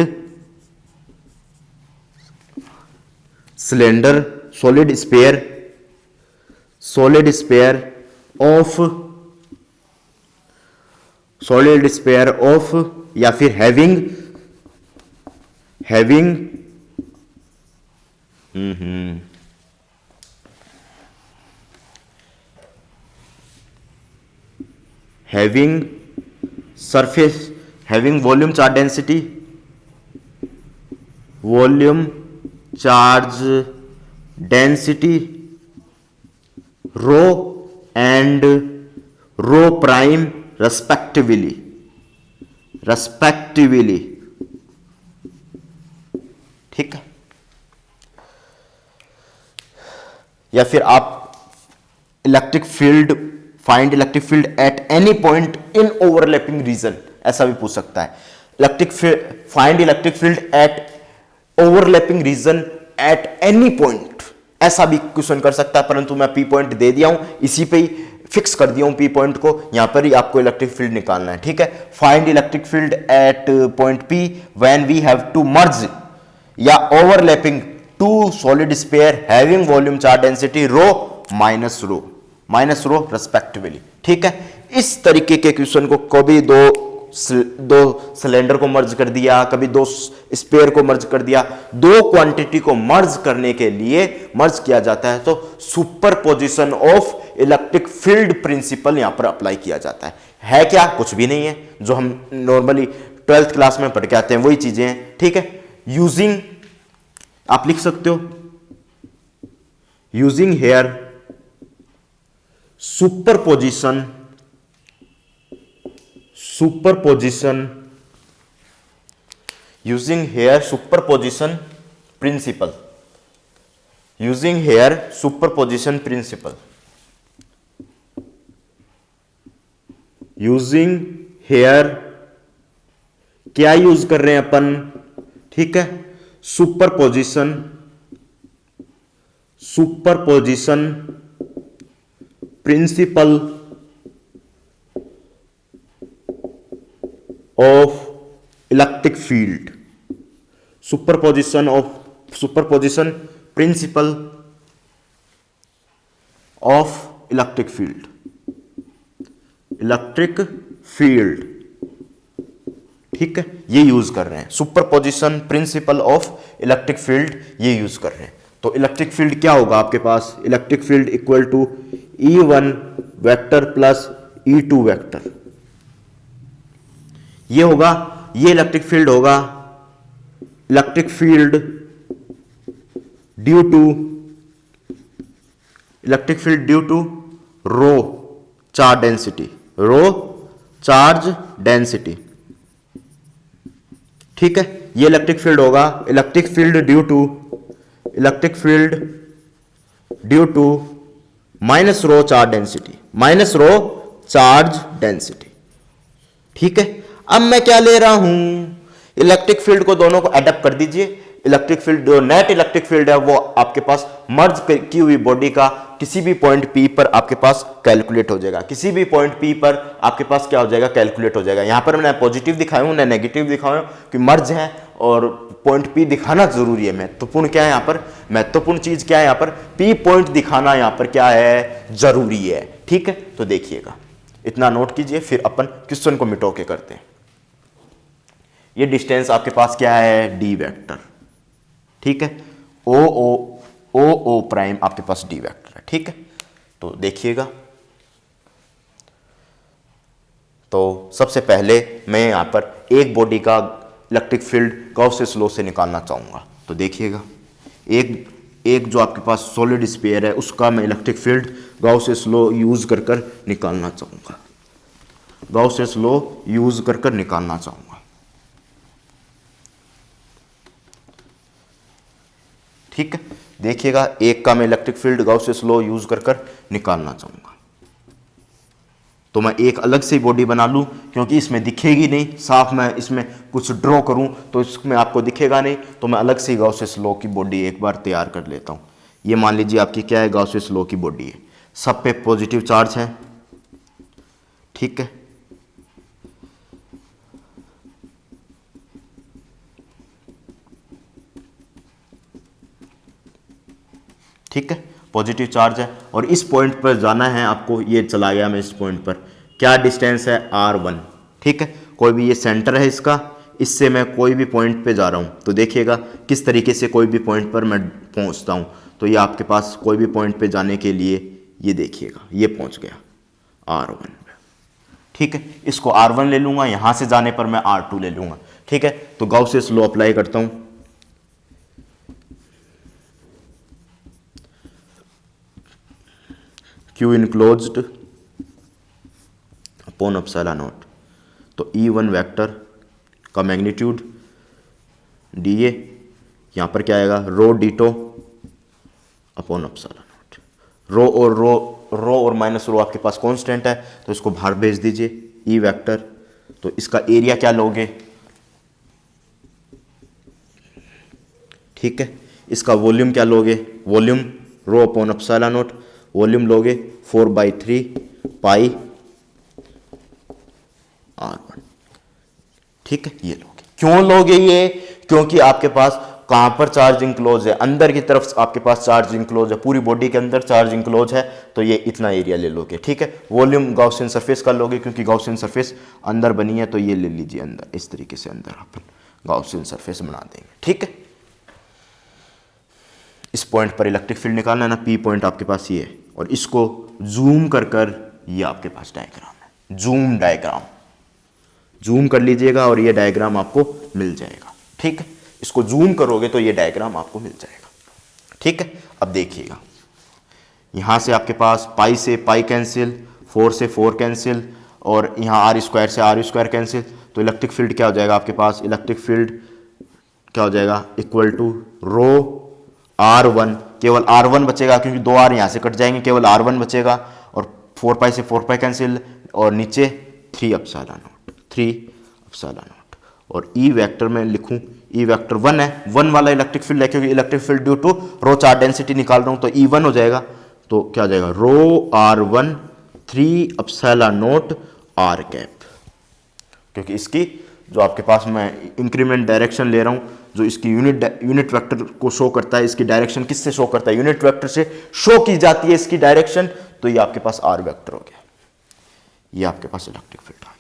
sphere of या फिर having volume charge density rho and rho prime respectively। ठीक है, या फिर आप find electric field at any point in overlapping region, ऐसा भी पूछ सकता है। Find electric field at overlapping region at any point, ऐसा भी क्वेश्चन कर सकता है, परंतु मैं P पॉइंट दे दिया हूं, इसी पे ही फिक्स कर दिया हूं P पॉइंट को, यहां पर ही आपको इलेक्ट्रिक फील्ड निकालना है। ठीक है, find electric field at point P when we have to merge या overlapping two solid sphere having volume charge density rho minus rho respectively. ठीक है, इस तरीके के क्वेश्चन को कभी दो सिलेंडर को मर्ज कर दिया, कभी दो स्पेयर को मर्ज कर दिया, दो क्वांटिटी को मर्ज करने के लिए मर्ज किया जाता है तो superposition of electric field principle यहां पर अप्लाई किया जाता है क्या, कुछ भी नहीं है, जो हम नॉर्मली 12th क्लास में पढ़ के आते हैं वही चीजें हैं। ठीक है, यूजिंग आप लिख सकते हो, using here superposition using here superposition principle, using here superposition principle, using here क्या यूज कर रहे हैं अपन, ठीक है, superposition, superposition principle of electric field, superposition principle of electric field, electric field, ठीक है, ये यूज कर रहे हैं, superposition principle of electric field ये यूज कर रहे हैं। तो इलेक्ट्रिक फील्ड क्या होगा आपके पास, electric field equal to E1 vector plus E2 vector, ये होगा, ये इलेक्ट्रिक फील्ड होगा, electric field due to, electric field due to rho charge density, rho charge density, ठीक है, ये इलेक्ट्रिक फील्ड होगा, electric field due to, electric field due to minus rho charge density, minus rho charge density, ठीक है। अब मैं क्या ले रहा हूं, इलेक्ट्रिक फील्ड को दोनों को एडप्ट कर दीजिए, इलेक्ट्रिक फील्ड जो नेट इलेक्ट्रिक फील्ड है वो आपके पास मर्ज की हुई बॉडी का किसी भी पॉइंट P पर आपके पास कैलकुलेट हो जाएगा, किसी भी पॉइंट P पर आपके पास क्या हो जाएगा, कैलकुलेट हो जाएगा। यहां पर मैंने पॉजिटिव दिखाया हूं, ना नेगेटिव दिखाया हूं कि मर्ज है और पॉइंट P दिखाना जरूरी है, महत्वपूर्ण क्या है यहां पर, महत्वपूर्ण चीज क्या है यहां पर, P पॉइंट दिखाना यहां पर क्या है, जरूरी है, ठीक है। तो देखिएगा, इतना नोट कीजिए, फिर अपन क्वेश्चन को मिटो के करते हैं। ये डिस्टेंस आपके पास क्या है, डी वेक्टर, ठीक है, ओ प्राइम आपके पास डी वेक्टर है, ठीक है। तो देखिएगा, तो सबसे पहले मैं यहां पर एक बॉडी का इलेक्ट्रिक फील्ड गाउसियस लॉ से निकालना चाहूंगा। तो देखिएगा, एक जो आपके पास सॉलिड स्फीयर है उसका मैं इलेक्ट्रिक फील्ड गाउसियस लॉ यूज कर निकालना चाहूंगा, गाउसियस लॉ यूज कर निकालना चाहूंगा। ठीक है, देखिएगा, एक का मैं इलेक्ट्रिक फील्ड गाउसियस लॉ यूज कर निकालना चाहूंगा। तो मैं एक अलग से बॉडी बना लूं, क्योंकि इसमें दिखेगी नहीं, साफ मैं इसमें कुछ ड्रॉ करूं तो इसमें आपको दिखेगा नहीं, तो मैं अलग से गाउसियस लॉ की बॉडी एक बार तैयार कर लेता हूं। ये मान लीजिए आपकी क्या है, गाउसियस लॉ की बॉडी है, सब पे पॉजिटिव चार्ज है, ठीक है। ठीक है, पॉजिटिव चार्ज है और इस पॉइंट पर जाना है आपको, ये चला गया मैं इस पॉइंट पर, क्या डिस्टेंस है, R1, ठीक है। कोई भी ये सेंटर है इसका, इससे मैं कोई भी पॉइंट पे जा रहा हूं, तो देखिएगा किस तरीके से कोई भी पॉइंट पर मैं पहुंचता हूं। तो ये आपके पास कोई भी पॉइंट पे जाने के लिए, ये देखिएगा, ये पहुंच गया R1, ठीक है। इसको R1 ले लूंगा, यहां से जाने पर मैं R2 ले लूंगा, ठीक है। तो गाउसियस लॉ अप्लाई करता हूं, Q enclosed upon epsilon naught. तो E1 वेक्टर का मैग्नीट्यूड dA, यहां पर क्या आएगा, रो डीटो अपॉन एप्सिलॉन नॉट। रो और माइनस रो आपके पास कांस्टेंट है, तो इसको बाहर भेज दीजिए, E वेक्टर। तो इसका एरिया क्या लोगे, ठीक है। इसका वॉल्यूम क्या लोगे, वॉल्यूम रो अपॉन एप्सिलॉन नॉट, वॉल्यूम लोगे 4/3 पाई R1, ठीक है। ये लोगे, क्यों लोगे ये, क्योंकि आपके पास कहां पर चार्ज इंक्लोज है, अंदर की तरफ आपके पास चार्ज इंक्लोज है, पूरी बॉडी के अंदर चार्ज इंक्लोज है, तो ये इतना एरिया ले लोगे, ठीक है। वॉल्यूम गॉसियन सरफेस का लोगे, क्योंकि गॉसियन सरफेस अंदर बनी है, तो ये ले लीजिए अंदर, इस तरीके से अंदर अपन गॉसियन सरफेस बना देंगे, ठीक है। इस पॉइंट पर इलेक्ट्रिक फील्ड निकालना है ना, P पॉइंट आपके पास ये है, और इसको जूम कर ये आपके पास डायग्राम है, जूम डायग्राम, जूम कर लीजिएगा और ये डायग्राम आपको मिल जाएगा, ठीक है। इसको जूम करोगे तो ये डायग्राम आपको मिल जाएगा, ठीक है। अब देखिएगा, यहां से आपके पास पाई से पाई कैंसिल, 4 से 4 कैंसिल, और यहाँ R² से R² कैंसिल, तो इलेक्ट्रिक फील्ड क्या हो जाएगा आपके पास, इलेक्ट्रिक फील्ड क्या हो जाएगा, इक्वल टू रो R1, केवल R1 बचेगा क्योंकि 2 R यहाँ से कट जाएंगे, केवल R1 बचेगा और 4 पाई से 4 पाई कैंसिल और नीचे 3 एप्सिलॉन नॉट। और E वेक्टर में लिखूं, E वेक्टर 1 है, 1 वाला इलेक्ट्रिक फील्ड है क्योंकि electric field due to rho charge density निकाल रहा हूं, तो E1 हो जाएगा। तो क्या हो जाएगा, रो R1 3 epsilon naught R cap, क्योंकि इसकी जो आपके पास मैं इंक्रीमेंट डायरेक्शन ले रहा हूं, जो इसकी यूनिट वेक्टर को शो करता है, इसकी डायरेक्शन किससे शो करता है, यूनिट वेक्टर से शो की जाती है इसकी डायरेक्शन, तो ये आपके पास R वेक्टर हो गया, ये आपके पास इलेक्ट्रिक फील्ड आ गया।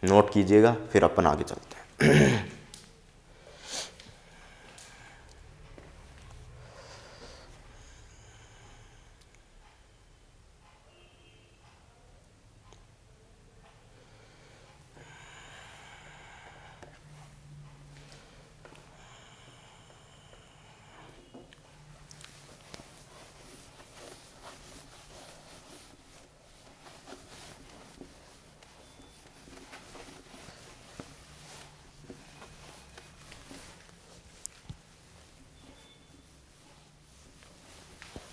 नोट कीजिएगा, फिर अपन आगे चलते हैं।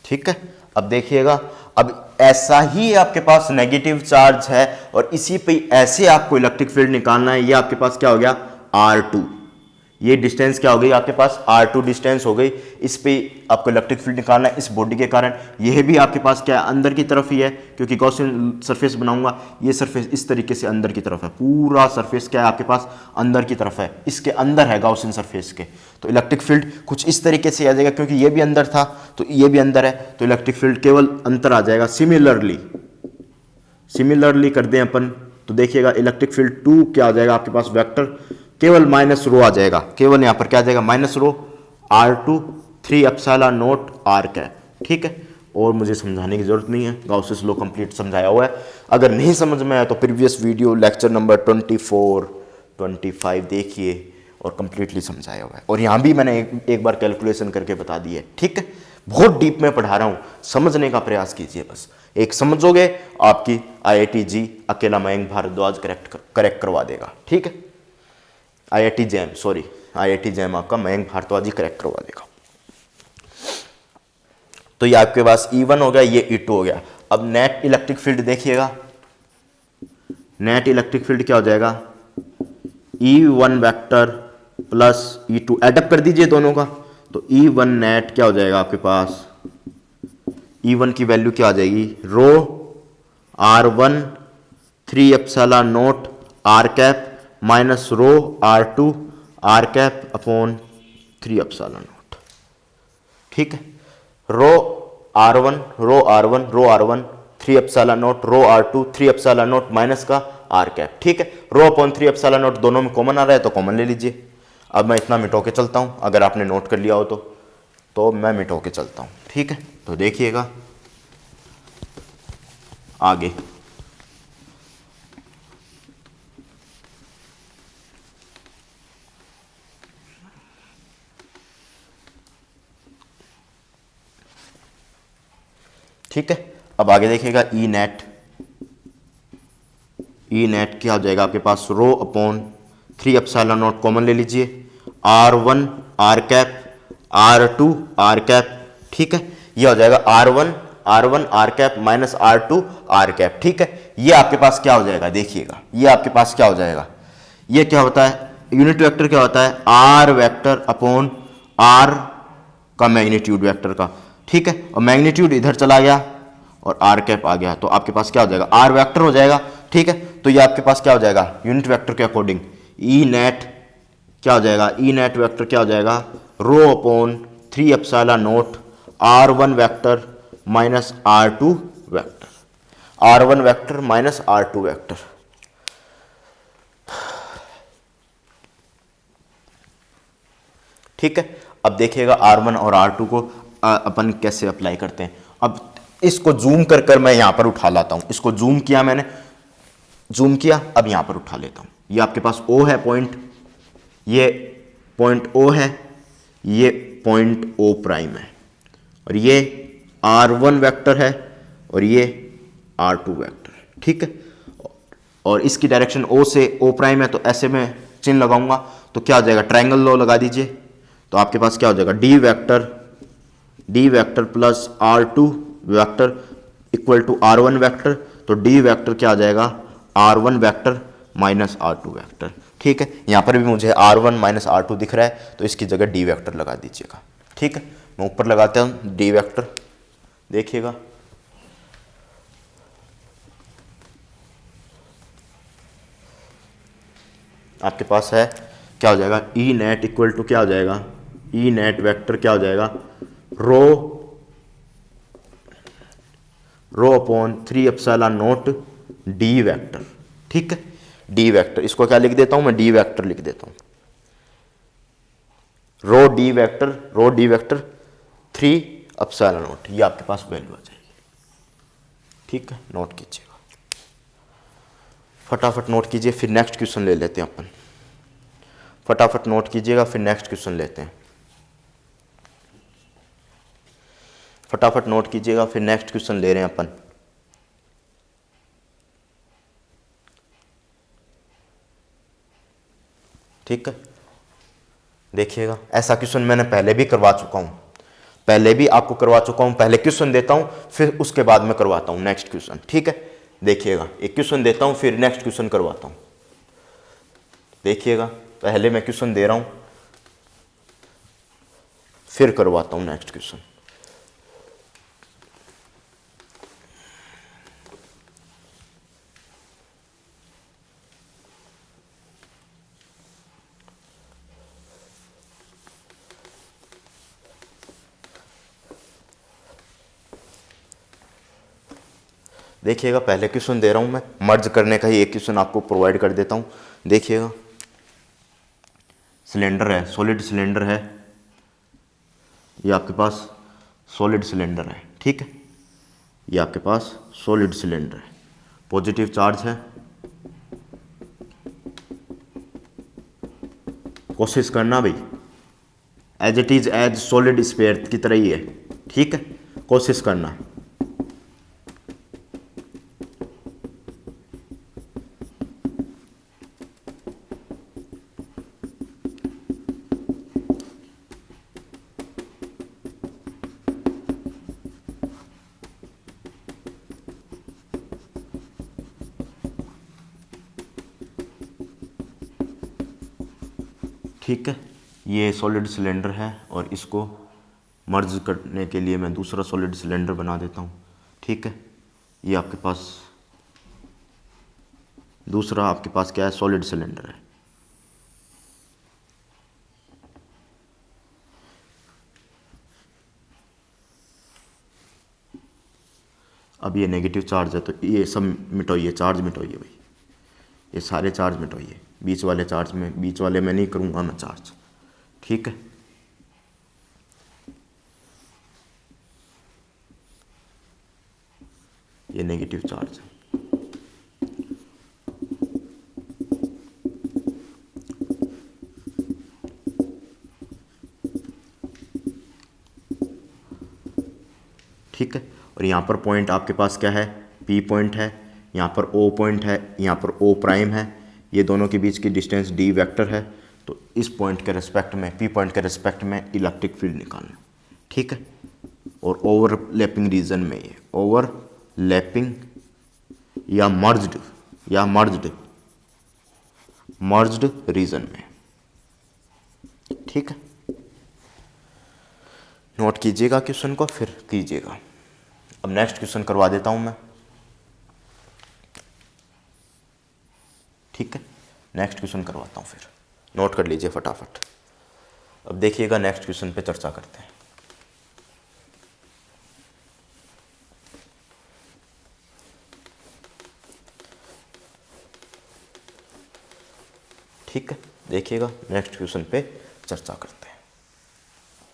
ठीक है, अब देखिएगा, अब ऐसा ही आपके पास नेगेटिव चार्ज है और इसी पे ऐसे आपको इलेक्ट्रिक फील्ड निकालना है। ये आपके पास क्या हो गया, R2, ये डिस्टेंस क्या हो गई आपके पास, R2 डिस्टेंस हो गई। इस पे आपको इलेक्ट्रिक फील्ड निकालना है इस बॉडी के कारण। यह भी आपके पास क्या है, अंदर की तरफ ही है, क्योंकि गॉसियन सरफेस बनाऊंगा, ये सरफेस इस तरीके से अंदर की तरफ है, पूरा सरफेस क्या है आपके पास अंदर की तरफ है, इसके अंदर है गॉसियन सरफेस के। तो इलेक्ट्रिक फील्ड कुछ इस तरीके से आ जाएगा, क्योंकि ये भी अंदर था तो ये भी अंदर है, तो इलेक्ट्रिक फील्ड केवल अंतर आ जाएगा। सिमिलरली कर दें अपन, तो देखिएगा इलेक्ट्रिक फील्ड 2 क्या आ जाएगा आपके पास, वेक्टर केवल माइनस रो आ जाएगा, केवल यहां पर क्या आ जाएगा, minus rho R2 3 epsilon naught R cap. ठीक है, और मुझे समझाने की जरूरत नहीं है, गाउसेस लॉ कंप्लीट समझाया हुआ है। अगर नहीं समझ में आया तो प्रीवियस वीडियो लेक्चर नंबर 24 25 देखिए, और कंप्लीटली समझाया हुआ है। और यहां भी मैंने एक बार कैलकुलेशन करके बता दी है। ठीक है, बहुत डीप में पढ़ा रहा हूं, समझने का प्रयास कीजिए। बस एक समझोगे, आपकी IIT जी अकेला मयंक भारद्वाज करेक्ट करवा देगा। ठीक है, IIT जैम आपका मयंक भारद्वाज जी करेक्ट करवा देगा। तो ये आपके पास E1 हो गया, ये E2 हो गया। अब नेट इलेक्ट्रिक फील्ड देखिएगा, नेट इलेक्ट्रिक फील्ड क्या हो जाएगा, E1 vector plus E2, add up कर दीजिए दोनों का, तो E1 नेट क्या हो जाएगा आपके पास, E1 की वैल्यू क्या आ जाएगी, rho R1 3 epsilon naught R cap minus rho R2 R cap upon 3 epsilon naught. ठीक है, rho R1 3 epsilon naught, rho R2 3 epsilon naught minus का R कैप। ठीक है, रो अपॉन 3 एप्सिलॉन नॉट दोनों में कॉमन आ रहा है तो कॉमन ले लीजिए। अब मैं इतना मिटो के चलता हूं, अगर आपने नोट कर लिया हो तो मैं मिटो के चलता हूं। ठीक है, तो देखिएगा आगे, ठीक है। अब आगे देखिएगा, ई नेट क्या हो जाएगा आपके पास, rho upon 3 epsilon naught common ले लीजिए, R1 R cap R2 R cap. ठीक है, ये हो जाएगा R1 R cap minus R2 R cap. ठीक है, ये आपके पास क्या हो जाएगा, देखिएगा ये आपके पास क्या हो जाएगा, ये क्या होता है, यूनिट वेक्टर क्या होता है, R वेक्टर अपॉन R का मैग्नीट्यूड वेक्टर का। ठीक है, और मैग्नीट्यूड इधर चला गया और R कैप आ गया, तो आपके पास क्या हो जाएगा, R वेक्टर हो जाएगा। ठीक है, तो ये आपके पास क्या हो जाएगा, यूनिट वेक्टर के अकॉर्डिंग ई नेट क्या हो जाएगा, ई नेट वेक्टर क्या हो जाएगा, रो upon 3 epsilon not R1 vector minus R2 vector, R1 vector minus R2 vector. ठीक है, अब देखिएगा R1 और R2 को अपन कैसे अप्लाई करते हैं। अब इसको जूम कर कर मैं यहां पर उठा लाता हूं, इसको जूम किया मैंने, जूम किया, अब यहां पर उठा लेता हूं। ये आपके पास O है पॉइंट, ये पॉइंट O है, ये पॉइंट O प्राइम है, और ये R1 वेक्टर है और ये R2 वेक्टर है। ठीक है, और इसकी डायरेक्शन ओ से ओ प्राइम है, तो ऐसे में चिन्ह लगाऊंगा तो क्या हो जाएगा, ट्रायंगल लॉ लगा दीजिए। तो आपके पास क्या हो जाएगा, D vector plus R2 vector equal to R1 vector. तो डी वेक्टर क्या आ जाएगा, R1 vector minus R2 vector. ठीक है, यहां पर भी मुझे R1 माइनस R2 दिख रहा है, तो इसकी जगह डी वेक्टर लगा दीजिएगा। ठीक है, मैं ऊपर लगाता हूं डी वेक्टर, देखिएगा आपके पास है, क्या हो जाएगा, ई नेट इक्वल टू क्या हो जाएगा, ई नेट वेक्टर क्या हो जाएगा, रो upon 3 epsilon not D vector. ठीक है, डी वेक्टर, इसको क्या लिख देता हूं मैं, डी वेक्टर लिख देता हूं, rho D vector 3 epsilon not, ये आपके पास वैल्यू आ जाएगी। ठीक है, नोट कीजिएगा, फटाफट नोट कीजिए, फिर नेक्स्ट क्वेश्चन ले लेते हैं अपन। फटाफट नोट कीजिएगा, फिर नेक्स्ट क्वेश्चन लेते हैं। फटाफट नोट कीजिएगा, फिर नेक्स्ट क्वेश्चन ले रहे हैं अपन। ठीक है, देखिएगा, ऐसा क्वेश्चन मैंने पहले भी करवा चुका हूं, पहले भी आपको करवा चुका हूं। पहले क्वेश्चन देता हूं, फिर उसके बाद में करवाता हूं नेक्स्ट क्वेश्चन। ठीक है, देखिएगा, एक क्वेश्चन देता हूं, फिर नेक्स्ट क्वेश्चन करवाता हूं। देखिएगा, पहले मैं क्वेश्चन दे रहा हूं, फिर करवाता हूं नेक्स्ट क्वेश्चन। देखिएगा, पहले क्वेश्चन दे रहा हूं मैं, मर्ज करने का ही एक क्वेश्चन आपको प्रोवाइड कर देता हूं। देखिएगा, सिलेंडर है, सॉलिड सिलेंडर है, ये आपके पास सॉलिड सिलेंडर है। ठीक है, ये आपके पास सॉलिड सिलेंडर है, पॉजिटिव चार्ज है, कोशिश करना भाई as it is as solid sphere की तरह ही है। ठीक है, कोशिश करना। ठीक है, ये सॉलिड सिलेंडर है और इसको मर्ज करने के लिए मैं दूसरा सॉलिड सिलेंडर बना देता हूँ। ठीक है, ये आपके पास दूसरा आपके पास क्या है, सॉलिड सिलेंडर है। अब ये नेगेटिव चार्ज है, तो ये सब मिटाइए, चार्ज मिटाइए भाई, ये सारे चार्ज मिटाइए, बीच वाले चार्ज में, बीच वाले में नहीं करूँगा मैं चार्ज। ठीक है, ये नेगेटिव चार्ज है। ठीक है, और यहाँ पर पॉइंट आपके पास क्या है, पी पॉइंट है, यहाँ पर ओ पॉइंट है, यहाँ पर ओ प्राइम है, ये दोनों के बीच की डिस्टेंस डी वेक्टर है। तो इस पॉइंट के रिस्पेक्ट में, पी पॉइंट के रिस्पेक्ट में इलेक्ट्रिक फील्ड निकालना। ठीक है, और ओवरलैपिंग रीजन में, ये ओवरलैपिंग या मर्ज्ड रीजन में। ठीक है, नोट कीजिएगा क्वेश्चन को, फिर कीजिएगा। अब नेक्स्ट क्वेश्चन करवा देता हूं मैं। ठीक है, नेक्स्ट क्वेश्चन करवाता हूं, फिर नोट कर लीजिए फटाफट। अब देखिएगा, नेक्स्ट क्वेश्चन पे चर्चा करते हैं। ठीक है, देखिएगा, नेक्स्ट क्वेश्चन पे चर्चा करते हैं।